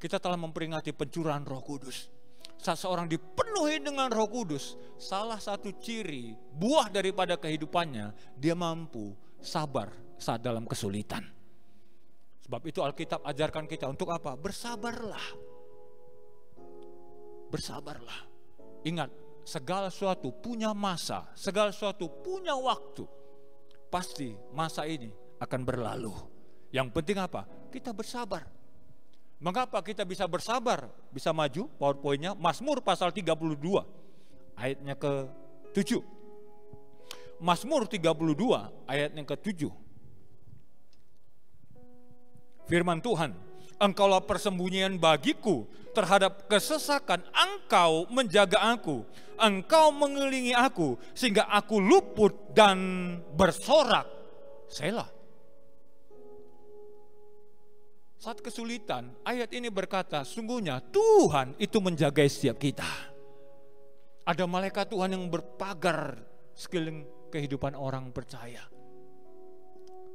kita telah memperingati pencurahan Roh Kudus. Saat seorang dipenuhi dengan Roh Kudus, salah satu ciri buah daripada kehidupannya, dia mampu sabar saat dalam kesulitan. Sebab itu Alkitab ajarkan kita untuk apa? Bersabarlah. Bersabarlah. Ingat, segala sesuatu punya masa, segala sesuatu punya waktu. pasti masa ini akan berlalu. Yang penting apa? Kita bersabar. Mengapa kita bisa bersabar? Bisa maju PowerPoint-nya, Mazmur pasal 32 ayatnya ke-7. Mazmur 32 ayatnya ke-7. Firman Tuhan, Engkaulah persembunyian bagiku terhadap kesesakan, Engkau menjaga aku, Engkau mengelilingi aku sehingga aku luput dan bersorak. Selah. Saat kesulitan, ayat ini berkata, sungguhnya Tuhan itu menjaga setiap kita. Ada malaikat Tuhan yang berpagar sekeliling kehidupan orang percaya.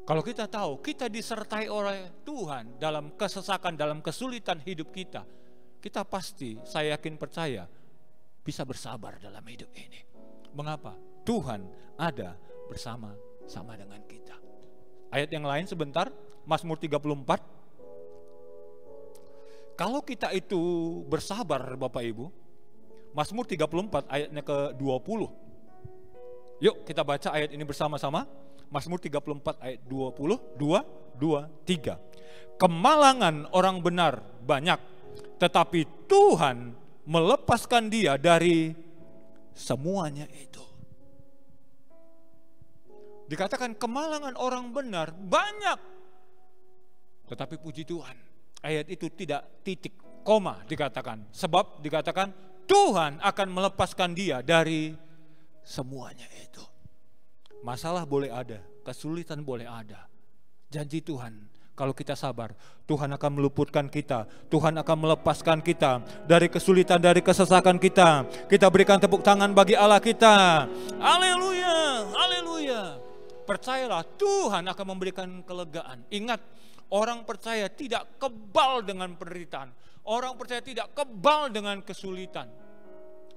Kalau kita tahu, kita disertai oleh Tuhan dalam kesesakan, dalam kesulitan hidup kita, kita pasti, saya yakin percaya, bisa bersabar dalam hidup ini. Mengapa? Tuhan ada bersama-sama dengan kita. Ayat yang lain sebentar, Mazmur 34. Kalau kita itu bersabar Bapak Ibu, Mazmur 34 ayatnya ke-20. Yuk kita baca ayat ini bersama-sama. Mazmur 34 ayat 20, 2, 3. Kemalangan orang benar banyak, tetapi Tuhan melepaskan dia dari semuanya itu. Dikatakan kemalangan orang benar banyak, tetapi puji Tuhan, ayat itu tidak titik, koma dikatakan. Sebab dikatakan Tuhan akan melepaskan dia dari semuanya itu. Masalah boleh ada, kesulitan boleh ada. Janji Tuhan, kalau kita sabar, Tuhan akan meluputkan kita. Tuhan akan melepaskan kita dari kesulitan, dari kesesakan kita. Kita berikan tepuk tangan bagi Allah kita. Haleluya, haleluya. Percayalah, Tuhan akan memberikan kelegaan. Ingat, orang percaya tidak kebal dengan penderitaan. Orang percaya tidak kebal dengan kesulitan.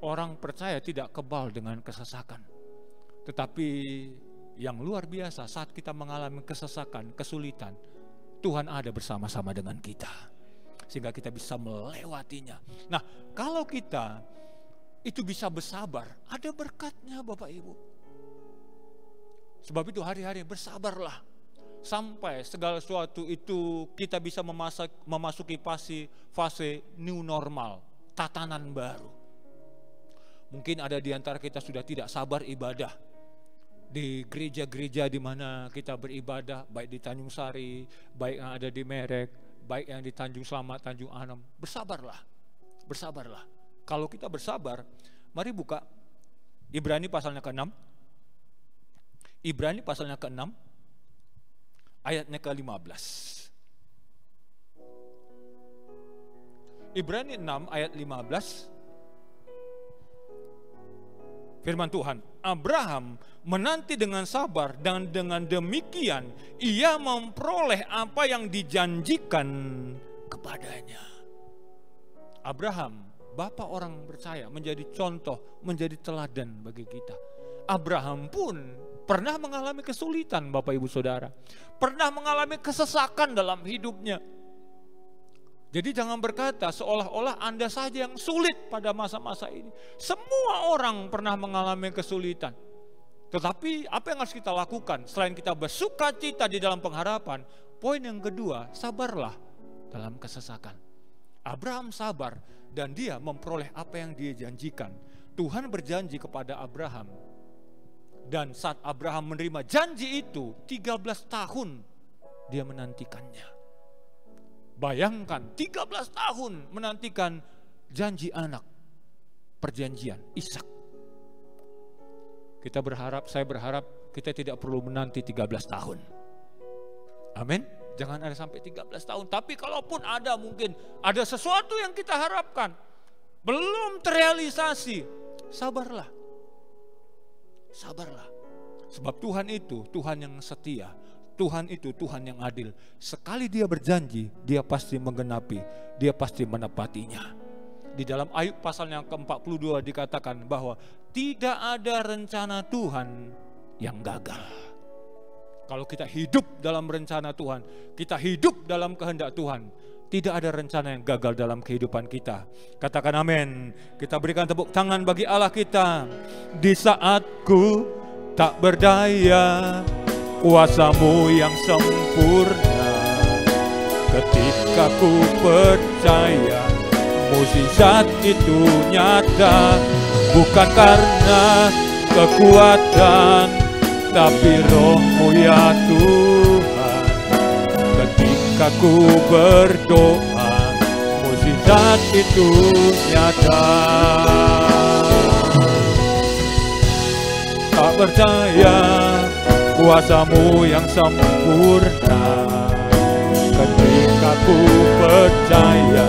Orang percaya tidak kebal dengan kesesakan. Tetapi yang luar biasa, saat kita mengalami kesesakan, kesulitan, Tuhan ada bersama-sama dengan kita, sehingga kita bisa melewatinya. Nah, kalau kita itu bisa bersabar, ada berkatnya Bapak Ibu. Sebab itu hari-hari bersabarlah, sampai segala sesuatu itu kita bisa memasuki fase new normal, tatanan baru. Mungkin ada di antara kita sudah tidak sabar ibadah di gereja-gereja di mana kita beribadah, baik di Tanjung Sari, baik yang ada di Merek, baik yang di Tanjung Selamat, Tanjung Anom. Bersabarlah, bersabarlah. Kalau kita bersabar, mari buka Ibrani pasalnya ke-6. Ibrani pasalnya ke-6, ayatnya ke-15. Ibrani 6 ayat 15. Firman Tuhan, Abraham menanti dengan sabar dan dengan demikian ia memperoleh apa yang dijanjikan kepadanya. Abraham, bapa orang percaya, menjadi contoh, menjadi teladan bagi kita. Abraham pun pernah mengalami kesulitan Bapak Ibu Saudara, pernah mengalami kesesakan dalam hidupnya. Jadi jangan berkata seolah-olah Anda saja yang sulit pada masa-masa ini. Semua orang pernah mengalami kesulitan. Tetapi apa yang harus kita lakukan? Selain kita bersuka cita di dalam pengharapan, poin yang kedua, sabarlah dalam kesesakan. Abraham sabar dan dia memperoleh apa yang dia janjikan. Tuhan berjanji kepada Abraham. Dan saat Abraham menerima janji itu, 13 tahun dia menantikannya. Bayangkan 13 tahun menantikan janji anak, perjanjian Ishak. Kita berharap, saya berharap kita tidak perlu menanti 13 tahun. Amin. Jangan ada sampai 13 tahun. Tapi kalaupun ada, mungkin ada sesuatu yang kita harapkan belum terrealisasi, sabarlah. Sabarlah. Sebab Tuhan itu Tuhan yang setia. Tuhan itu Tuhan yang adil. Sekali dia berjanji, dia pasti menggenapi, dia pasti menepatinya. Di dalam Ayub pasal yang ke-42 dikatakan bahwa tidak ada rencana Tuhan yang gagal. Kalau kita hidup dalam rencana Tuhan, kita hidup dalam kehendak Tuhan, tidak ada rencana yang gagal dalam kehidupan kita. Katakan amin. Kita berikan tepuk tangan bagi Allah kita. Di saat ku tak berdaya, kuasa-Mu yang sempurna. Ketika ku percaya mukjizat itu nyata, bukan karena kekuatan, tapi Roh-Mu ya Tuhan. Ketika ku berdoa, mukjizat itu nyata. Tak percaya kuasa-Mu yang sempurna. Ketika ku percaya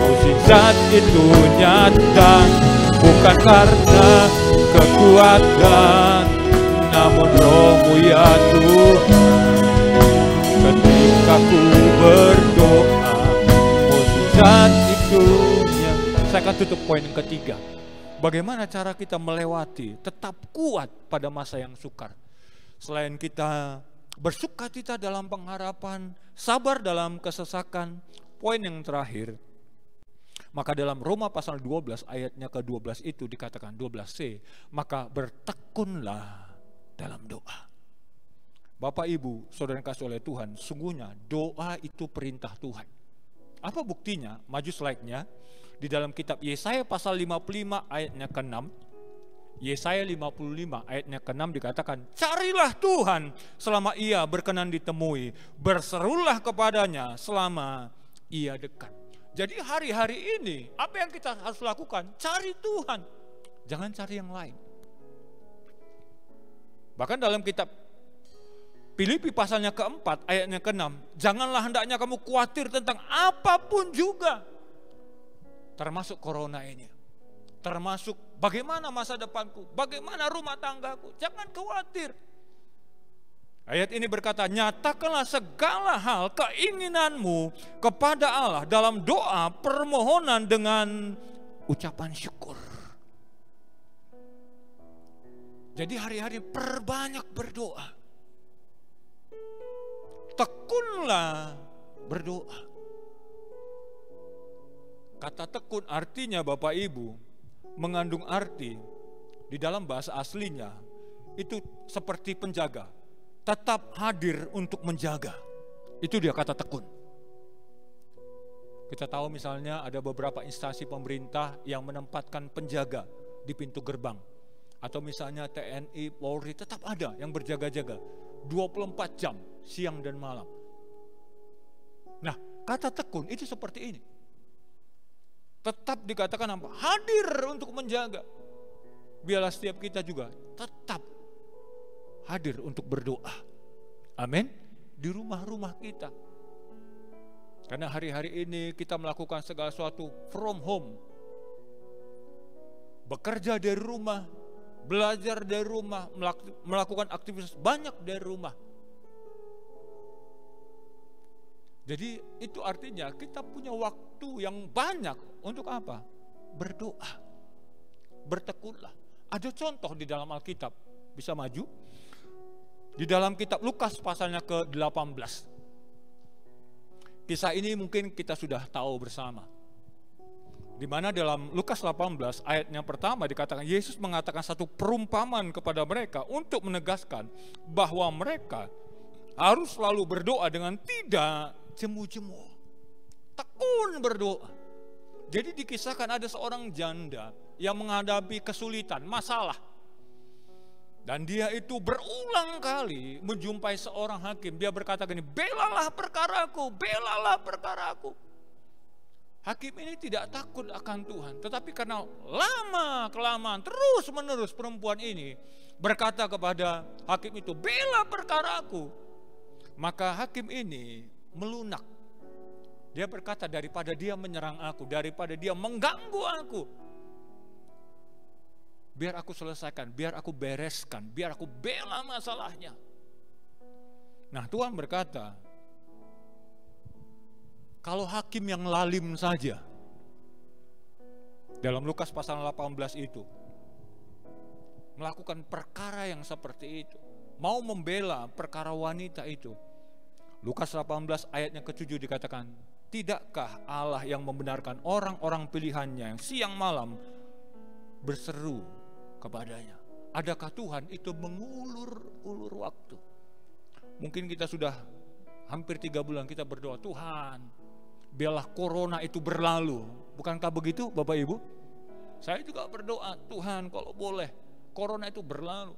mukjizat itu nyata, bukan karena kekuatan, namun Roh-Mu ya Tuhan. Ketika ku berdoa, mukjizat itu nyata. Saya akan tutup poin yang ketiga. Bagaimana cara kita melewati, tetap kuat pada masa yang sukar. Selain kita bersuka cita dalam pengharapan, sabar dalam kesesakan, poin yang terakhir, maka dalam Roma pasal 12 ayatnya ke-12 itu dikatakan 12c, maka bertekunlah dalam doa. Bapak Ibu, saudara yang kasih oleh Tuhan, sungguhnya doa itu perintah Tuhan. Apa buktinya? Maju slide-nya. Di dalam kitab Yesaya pasal 55 ayatnya ke-6, Yesaya 55 ayatnya ke-6 dikatakan, carilah Tuhan selama ia berkenan ditemui, berserulah kepadanya selama ia dekat. Jadi hari-hari ini apa yang kita harus lakukan? Cari Tuhan, jangan cari yang lain. Bahkan dalam kitab Filipi pasalnya ke-4 ayatnya ke-6, janganlah hendaknya kamu khawatir tentang apapun juga, termasuk corona ini, termasuk bagaimana masa depanku, bagaimana rumah tanggaku, jangan khawatir. Ayat ini berkata, nyatakanlah segala hal keinginanmu kepada Allah dalam doa permohonan dengan ucapan syukur. Jadi hari-hari perbanyak berdoa. Tekunlah berdoa. Kata tekun artinya Bapak Ibu mengandung arti di dalam bahasa aslinya itu seperti penjaga, tetap hadir untuk menjaga. Itu dia kata tekun. Kita tahu misalnya ada beberapa instansi pemerintah yang menempatkan penjaga di pintu gerbang. Atau misalnya TNI, Polri tetap ada yang berjaga-jaga 24 jam siang dan malam. Nah, kata tekun itu seperti ini. Tetap dikatakan apa? Hadir untuk menjaga. Biarlah setiap kita juga tetap hadir untuk berdoa. Amin. Di rumah-rumah kita. Karena hari-hari ini kita melakukan segala sesuatu from home. Bekerja dari rumah, belajar dari rumah, melakukan aktivitas banyak dari rumah. Jadi itu artinya kita punya waktu yang banyak untuk apa? Berdoa. Bertekunlah. Ada contoh di dalam Alkitab. Bisa maju? Di dalam kitab Lukas pasalnya ke-18. Kisah ini mungkin kita sudah tahu bersama. Di mana dalam Lukas 18 ayatnya pertama dikatakan Yesus mengatakan satu perumpamaan kepada mereka untuk menegaskan bahwa mereka harus selalu berdoa dengan tidak jemu-jemu. Tekun berdoa. Jadi dikisahkan ada seorang janda yang menghadapi kesulitan, masalah. Dan dia itu berulang kali menjumpai seorang hakim. Dia berkata gini, belalah perkaraku, belalah perkaraku. Hakim ini tidak takut akan Tuhan. Tetapi karena lama-kelamaan, terus-menerus perempuan ini berkata kepada hakim itu, bela perkaraku. Maka hakim ini melunak. Dia berkata, daripada dia menyerang aku, daripada dia mengganggu aku, biar aku selesaikan, biar aku bereskan, biar aku bela masalahnya. Nah, Tuhan berkata, kalau hakim yang lalim saja, dalam Lukas pasal 18 itu, melakukan perkara yang seperti itu, mau membela perkara wanita itu, Lukas 18 ayatnya ke-7 dikatakan, tidakkah Allah yang membenarkan orang-orang pilihannya yang siang malam berseru kepadanya? Adakah Tuhan itu mengulur-ulur waktu? Mungkin kita sudah hampir 3 bulan kita berdoa, Tuhan, biarlah corona itu berlalu. Bukankah begitu Bapak Ibu? Saya juga berdoa, Tuhan kalau boleh corona itu berlalu.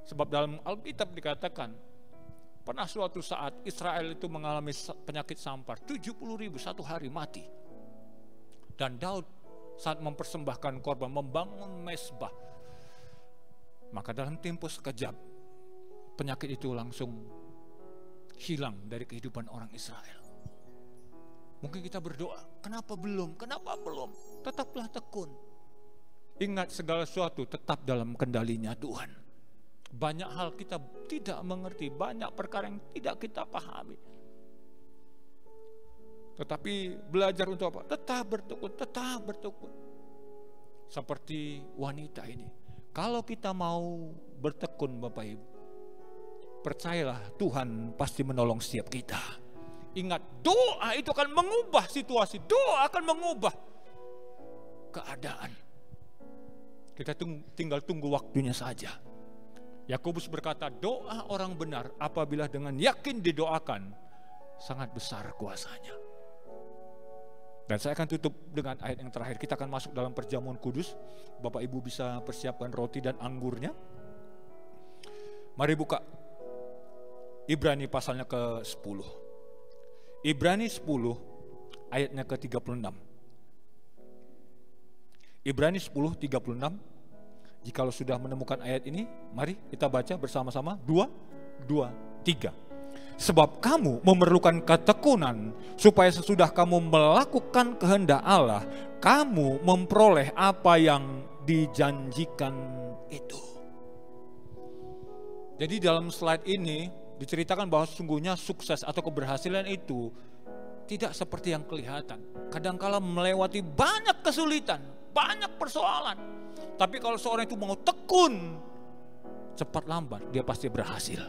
Sebab dalam Alkitab dikatakan, pernah suatu saat Israel itu mengalami penyakit sampar, 70.000 satu hari mati. Dan Daud saat mempersembahkan korban, membangun mezbah, maka dalam tempo sekejap penyakit itu langsung hilang dari kehidupan orang Israel. Mungkin kita berdoa, kenapa belum? Kenapa belum? Tetaplah tekun. Ingat segala sesuatu tetap dalam kendalinya Tuhan. Banyak hal kita tidak mengerti, banyak perkara yang tidak kita pahami. Tetapi belajar untuk apa? Tetap bertekun, tetap bertekun. Seperti wanita ini. Kalau kita mau bertekun Bapak Ibu, percayalah Tuhan pasti menolong setiap kita. Ingat, doa itu akan mengubah situasi, doa akan mengubah keadaan. Kita tinggal tunggu waktunya saja. Yakobus berkata, doa orang benar apabila dengan yakin didoakan, sangat besar kuasanya. Dan saya akan tutup dengan ayat yang terakhir. Kita akan masuk dalam perjamuan kudus. Bapak Ibu bisa persiapkan roti dan anggurnya. Mari buka Ibrani pasalnya ke-10. Ibrani 10 ayatnya ke-36. Ibrani 10:36. Jikalau sudah menemukan ayat ini, mari kita baca bersama-sama. 2, 3. Sebab kamu memerlukan ketekunan, supaya sesudah kamu melakukan kehendak Allah, kamu memperoleh apa yang dijanjikan itu. Jadi dalam slide ini diceritakan bahwa sesungguhnya sukses atau keberhasilan itu tidak seperti yang kelihatan. Kadangkala melewati banyak kesulitan, banyak persoalan. Tapi kalau seorang itu mau tekun, cepat lambat dia pasti berhasil.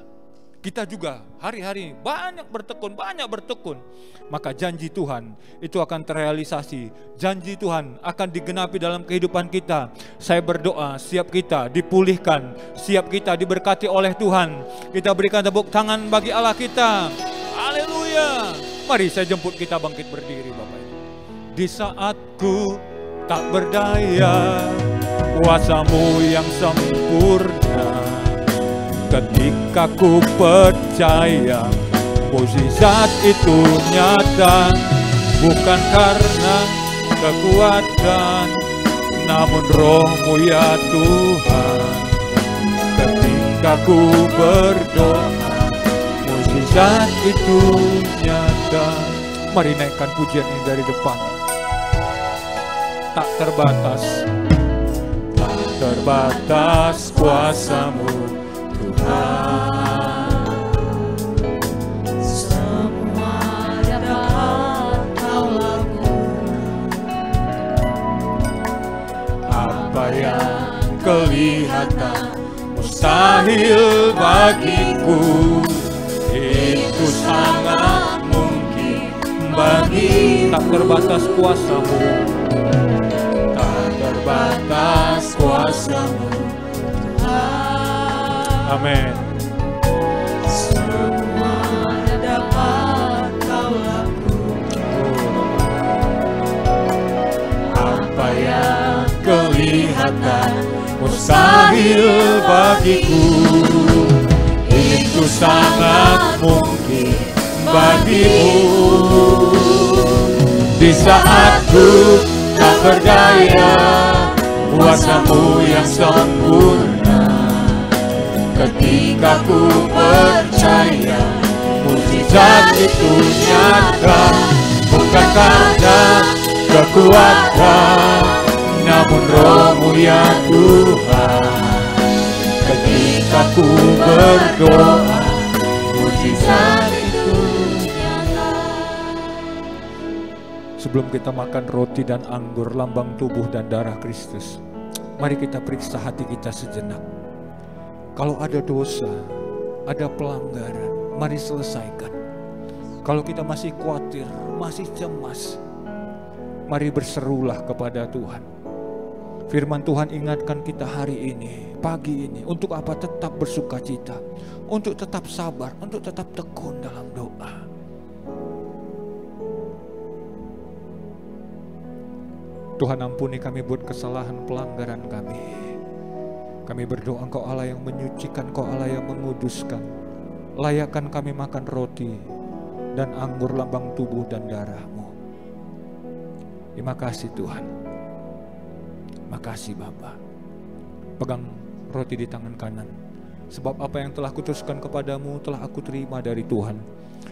Kita juga hari-hari banyak bertekun, maka janji Tuhan itu akan terrealisasi. Janji Tuhan akan digenapi dalam kehidupan kita. Saya berdoa siap kita dipulihkan, siap kita diberkati oleh Tuhan. Kita berikan tepuk tangan bagi Allah kita. Haleluya. Mari saya jemput kita bangkit berdiri Bapak Ibu. Di saat ku tak berdaya, kuasa-Mu yang sempurna. Ketika ku percaya mukjizat itu nyata, bukan karena kekuatan, namun Roh-Mu ya Tuhan. Ketika ku berdoa, mukjizat itu nyata. Mari naikkan pujian ini dari depan. Tak terbatas, tak terbatas kuasa-Mu Tuhan, semua dapat Kau lakukan. apa yang kelihatan mustahil bagiku, itu sangat mungkin bagi. Tak terbatas kuasa-Mu, tak terbatas kuasa-Mu Tuhan. Amin. Semua dapat Kau lakukan. Apa yang kelihatan mustahil bagiku, itu sangat mungkin bagimu. Di saat ku tak berdaya, kuasa-Mu yang sempurna. Ketika ku percaya mukjizat itu nyata, bukan karena kekuatan, namun Roh-Mu ya Tuhan. Ketika ku berdoa, mukjizat itu nyata. Sebelum kita makan roti dan anggur, lambang tubuh dan darah Kristus, mari kita periksa hati kita sejenak. Kalau ada dosa, ada pelanggaran, mari selesaikan. Kalau kita masih khawatir, masih cemas, mari berserulah kepada Tuhan. Firman Tuhan ingatkan kita hari ini, pagi ini, untuk apa? Tetap bersukacita, untuk tetap sabar, untuk tetap tekun dalam doa. Tuhan ampuni kami buat kesalahan pelanggaran kami. Kami berdoa Engkau Allah yang menyucikan, Engkau Allah yang menguduskan. Layakkan kami makan roti dan anggur lambang tubuh dan darah-Mu. Terima kasih Tuhan. Makasih Bapa. Pegang roti di tangan kanan. Sebab apa yang telah kuteruskan kepadamu telah aku terima dari Tuhan.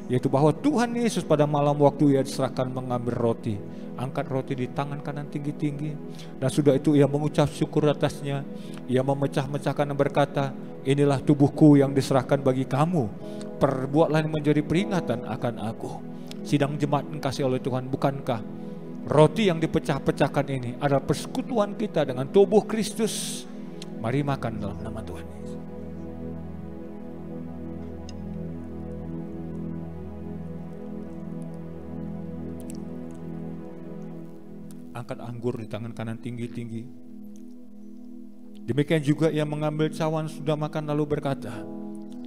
Yaitu bahwa Tuhan Yesus pada malam waktu Ia diserahkan mengambil roti, angkat roti di tangan kanan tinggi-tinggi, dan sudah itu Ia mengucap syukur atasnya. Ia memecah-mecahkan dan berkata, inilah tubuhku yang diserahkan bagi kamu, perbuatlah menjadi peringatan akan aku. Sidang jemaat kasih oleh Tuhan, bukankah roti yang dipecah-pecahkan ini adalah persekutuan kita dengan tubuh Kristus? Mari makan dalam nama Tuhan Yesus. Angkat anggur di tangan kanan tinggi-tinggi. Demikian juga Ia mengambil cawan sudah makan lalu berkata,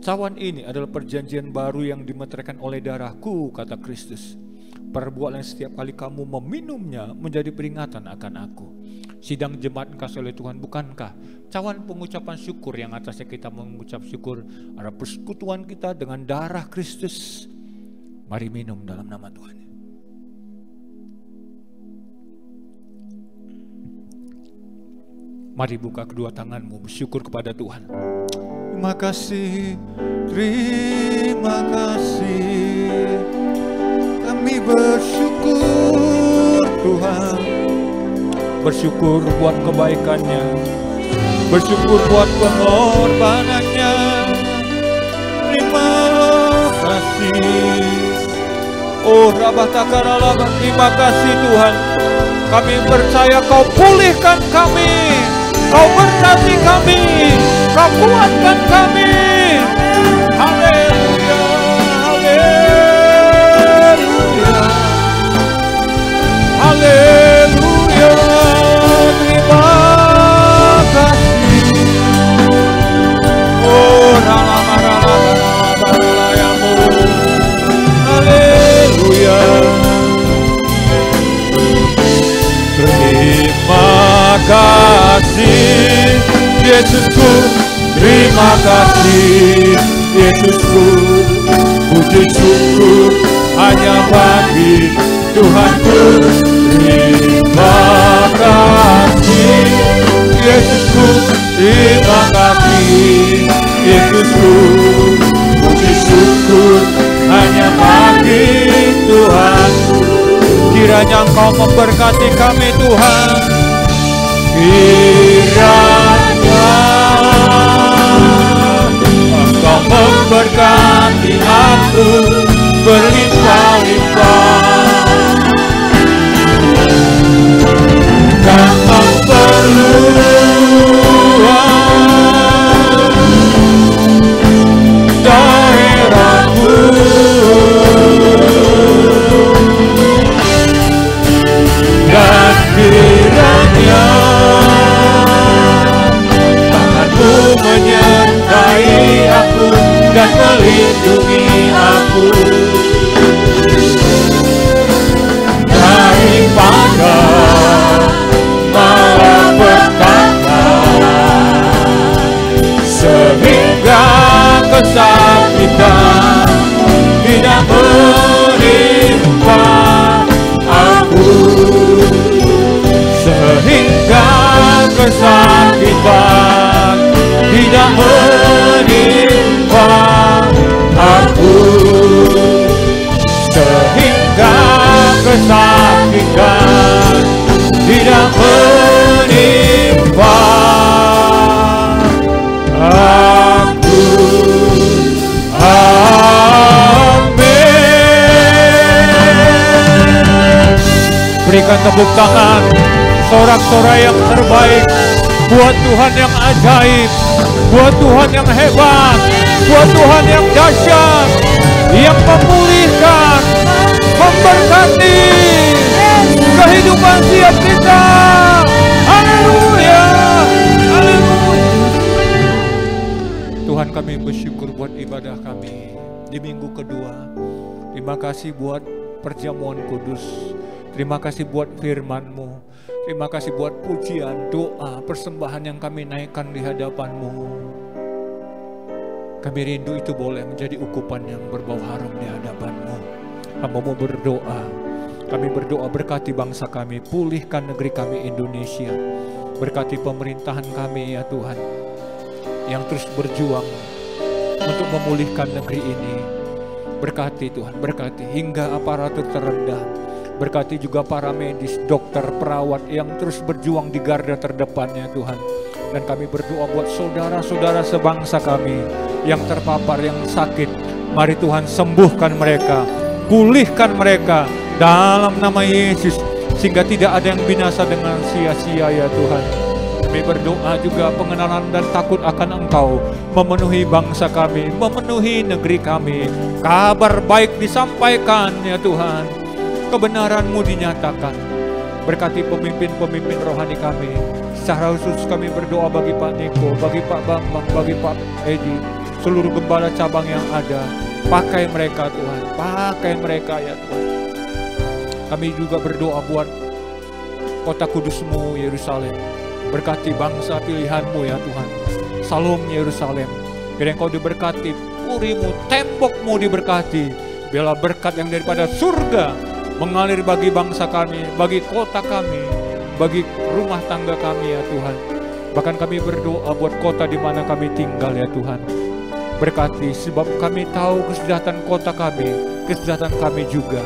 cawan ini adalah perjanjian baru yang dimeteraikan oleh darahku, kata Kristus. Perbuatlah setiap kali kamu meminumnya menjadi peringatan akan aku. Sidang jemaat kasih oleh Tuhan, bukankah cawan pengucapan syukur yang atasnya kita mengucap syukur adalah persekutuan kita dengan darah Kristus? Mari minum dalam nama Tuhan. Mari buka kedua tanganmu, bersyukur kepada Tuhan. Terima kasih, terima kasih. Kami bersyukur Tuhan. Bersyukur buat kebaikannya, bersyukur buat pengorbanannya. Terima kasih. Oh Rabah Takaralabah, terima kasih Tuhan. Kami percaya Kau pulihkan kami, Kau berkati kami, Kau kuatkan kami. Haleluya, haleluya, haleluya. Terima kasih. Oh rala-rala-rala-rala-yamu. Haleluya. Terima kasih Yesusku, terima kasih Yesusku. Puji syukur hanya bagi Tuhanku. Terima kasih Yesusku, terima kasih Yesusku. Puji syukur hanya bagi Tuhan. Kiranya Engkau memberkati kami Tuhan. Kiranya Engkau memberkati aku berlimpah-limpah dan memperluas daerahmu. Dan kiranya tangan-Mu menyertai aku dan melindungi aku daripada malapetaka, sehingga kesakitan tidak menimpa aku, sehingga kesakitan tidak menimpa aku, sehingga kesakitan tidak menimpa aku. Amin. Berikan tepuk tangan, sorak-sorai yang terbaik buat Tuhan yang ajaib, buat Tuhan yang hebat, buat Tuhan yang dahsyat, yang memulihkan, memberkati kehidupan setiap kita. Haleluya. ibadah kami di minggu kedua. Terima kasih buat perjamuan kudus. Terima kasih buat firman-Mu. Terima kasih buat pujian, doa, persembahan yang kami naikkan di hadapan-Mu. Kami rindu itu boleh menjadi ukupan yang berbau harum di hadapan-Mu. Hamba-Mu berdoa. Kami berdoa berkati bangsa kami, pulihkan negeri kami Indonesia. Berkati pemerintahan kami ya Tuhan, yang terus berjuang untuk memulihkan negeri ini. Berkati Tuhan, berkati hingga aparatur terendah. Berkati juga para medis, dokter, perawat yang terus berjuang di garda terdepannya Tuhan. Dan kami berdoa buat saudara-saudara sebangsa kami yang terpapar, yang sakit. Mari Tuhan sembuhkan mereka, pulihkan mereka dalam nama Yesus, sehingga tidak ada yang binasa dengan sia-sia ya Tuhan. Kami berdoa juga pengenalan dan takut akan Engkau memenuhi bangsa kami, memenuhi negeri kami. Kabar baik disampaikan ya Tuhan, kebenaran-Mu dinyatakan. Berkati pemimpin-pemimpin rohani kami. Secara khusus kami berdoa bagi Pak Niko, bagi Pak Bambang, bagi Pak Edi, seluruh gembala cabang yang ada. Pakai mereka Tuhan, pakai mereka ya Tuhan. Kami juga berdoa buat kota kudus-Mu Yerusalem. Berkati bangsa pilihan-Mu ya Tuhan. Salam Yerusalem. Biar Engkau diberkati, puri-Mu, tembok-Mu diberkati. Biarlah berkat yang daripada surga mengalir bagi bangsa kami, bagi kota kami, bagi rumah tangga kami ya Tuhan. Bahkan kami berdoa buat kota di mana kami tinggal ya Tuhan. Berkati sebab kami tahu kesejahteraan kota kami, kesejahteraan kami juga.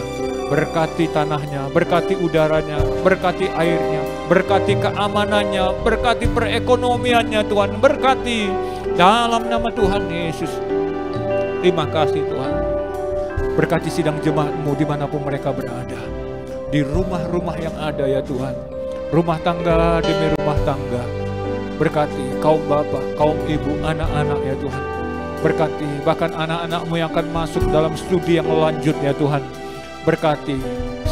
Berkati tanahnya, berkati udaranya, berkati airnya, berkati keamanannya, berkati perekonomiannya Tuhan, berkati dalam nama Tuhan Yesus. Terima kasih Tuhan. Berkati sidang jemaat-Mu dimanapun mereka berada, di rumah-rumah yang ada ya Tuhan, rumah tangga demi rumah tangga. Berkati kaum bapak, kaum ibu, anak-anak ya Tuhan. Berkati bahkan anak-anak-Mu yang akan masuk dalam studi yang lanjut ya Tuhan. Berkati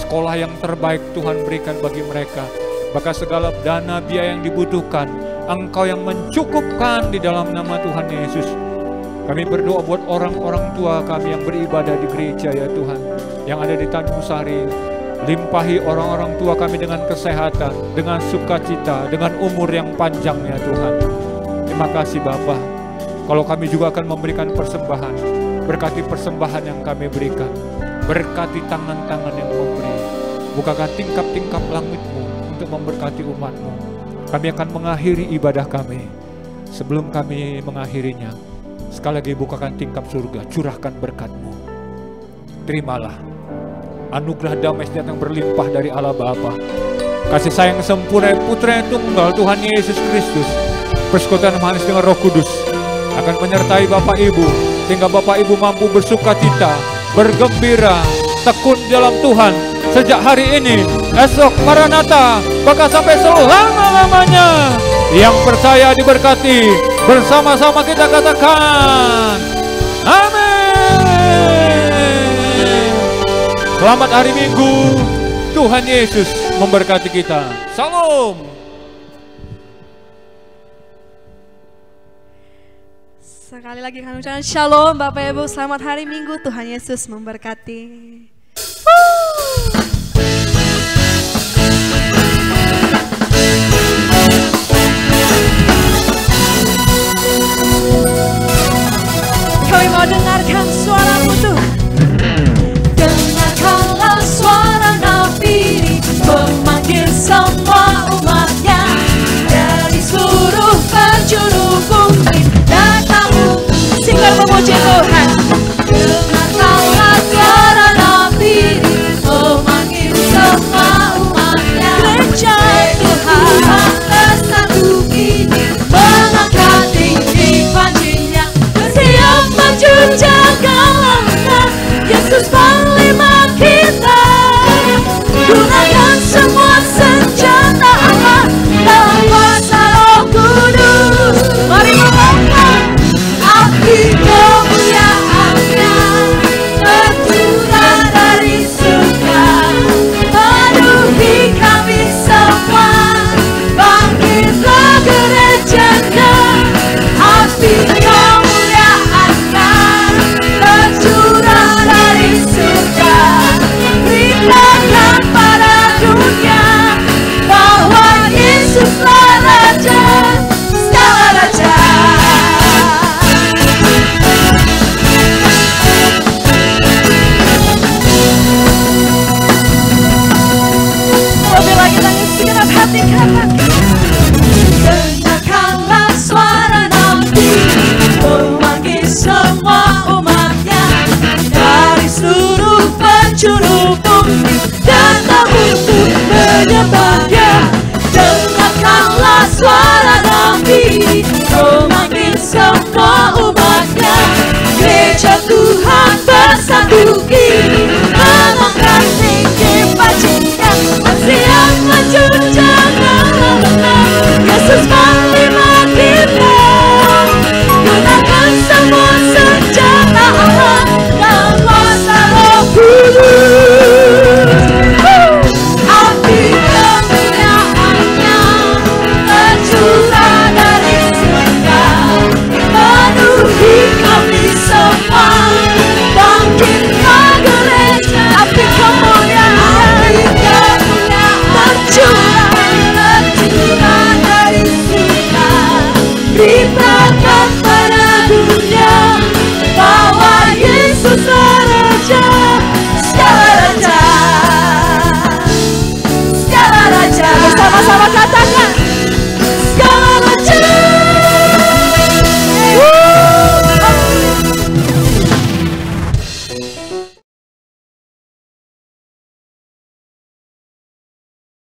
sekolah yang terbaik Tuhan berikan bagi mereka. Bahkan segala dana biaya yang dibutuhkan, Engkau yang mencukupkan di dalam nama Tuhan Yesus. Kami berdoa buat orang-orang tua kami yang beribadah di gereja ya Tuhan, yang ada di Tanjung Sari. Limpahi orang-orang tua kami dengan kesehatan, dengan sukacita, dengan umur yang panjang ya Tuhan. Terima kasih Bapa. Kalau kami juga akan memberikan persembahan, berkati persembahan yang kami berikan. Berkati tangan-tangan yang memberi. Bukakan tingkap-tingkap langit-Mu untuk memberkati umat-Mu. Kami akan mengakhiri ibadah kami. Sebelum kami mengakhirinya, sekali lagi bukakan tingkap surga, curahkan berkat-Mu. Terimalah anugerah damai sejahtera yang berlimpah dari Allah Bapa, kasih sayang sempurna Putra yang tunggal Tuhan Yesus Kristus, persekutuan manis dengan Roh Kudus akan menyertai Bapak Ibu, sehingga Bapak Ibu mampu bersukacita, bergembira, tekun dalam Tuhan sejak hari ini, esok, Maranatha, bahkan sampai selama-lamanya. Yang percaya diberkati, bersama-sama kita katakan amin. Selamat hari Minggu, Tuhan Yesus memberkati kita. Salam. Sekali lagi kami ucapkan shalom Bapak Ibu, selamat hari Minggu, Tuhan Yesus memberkati.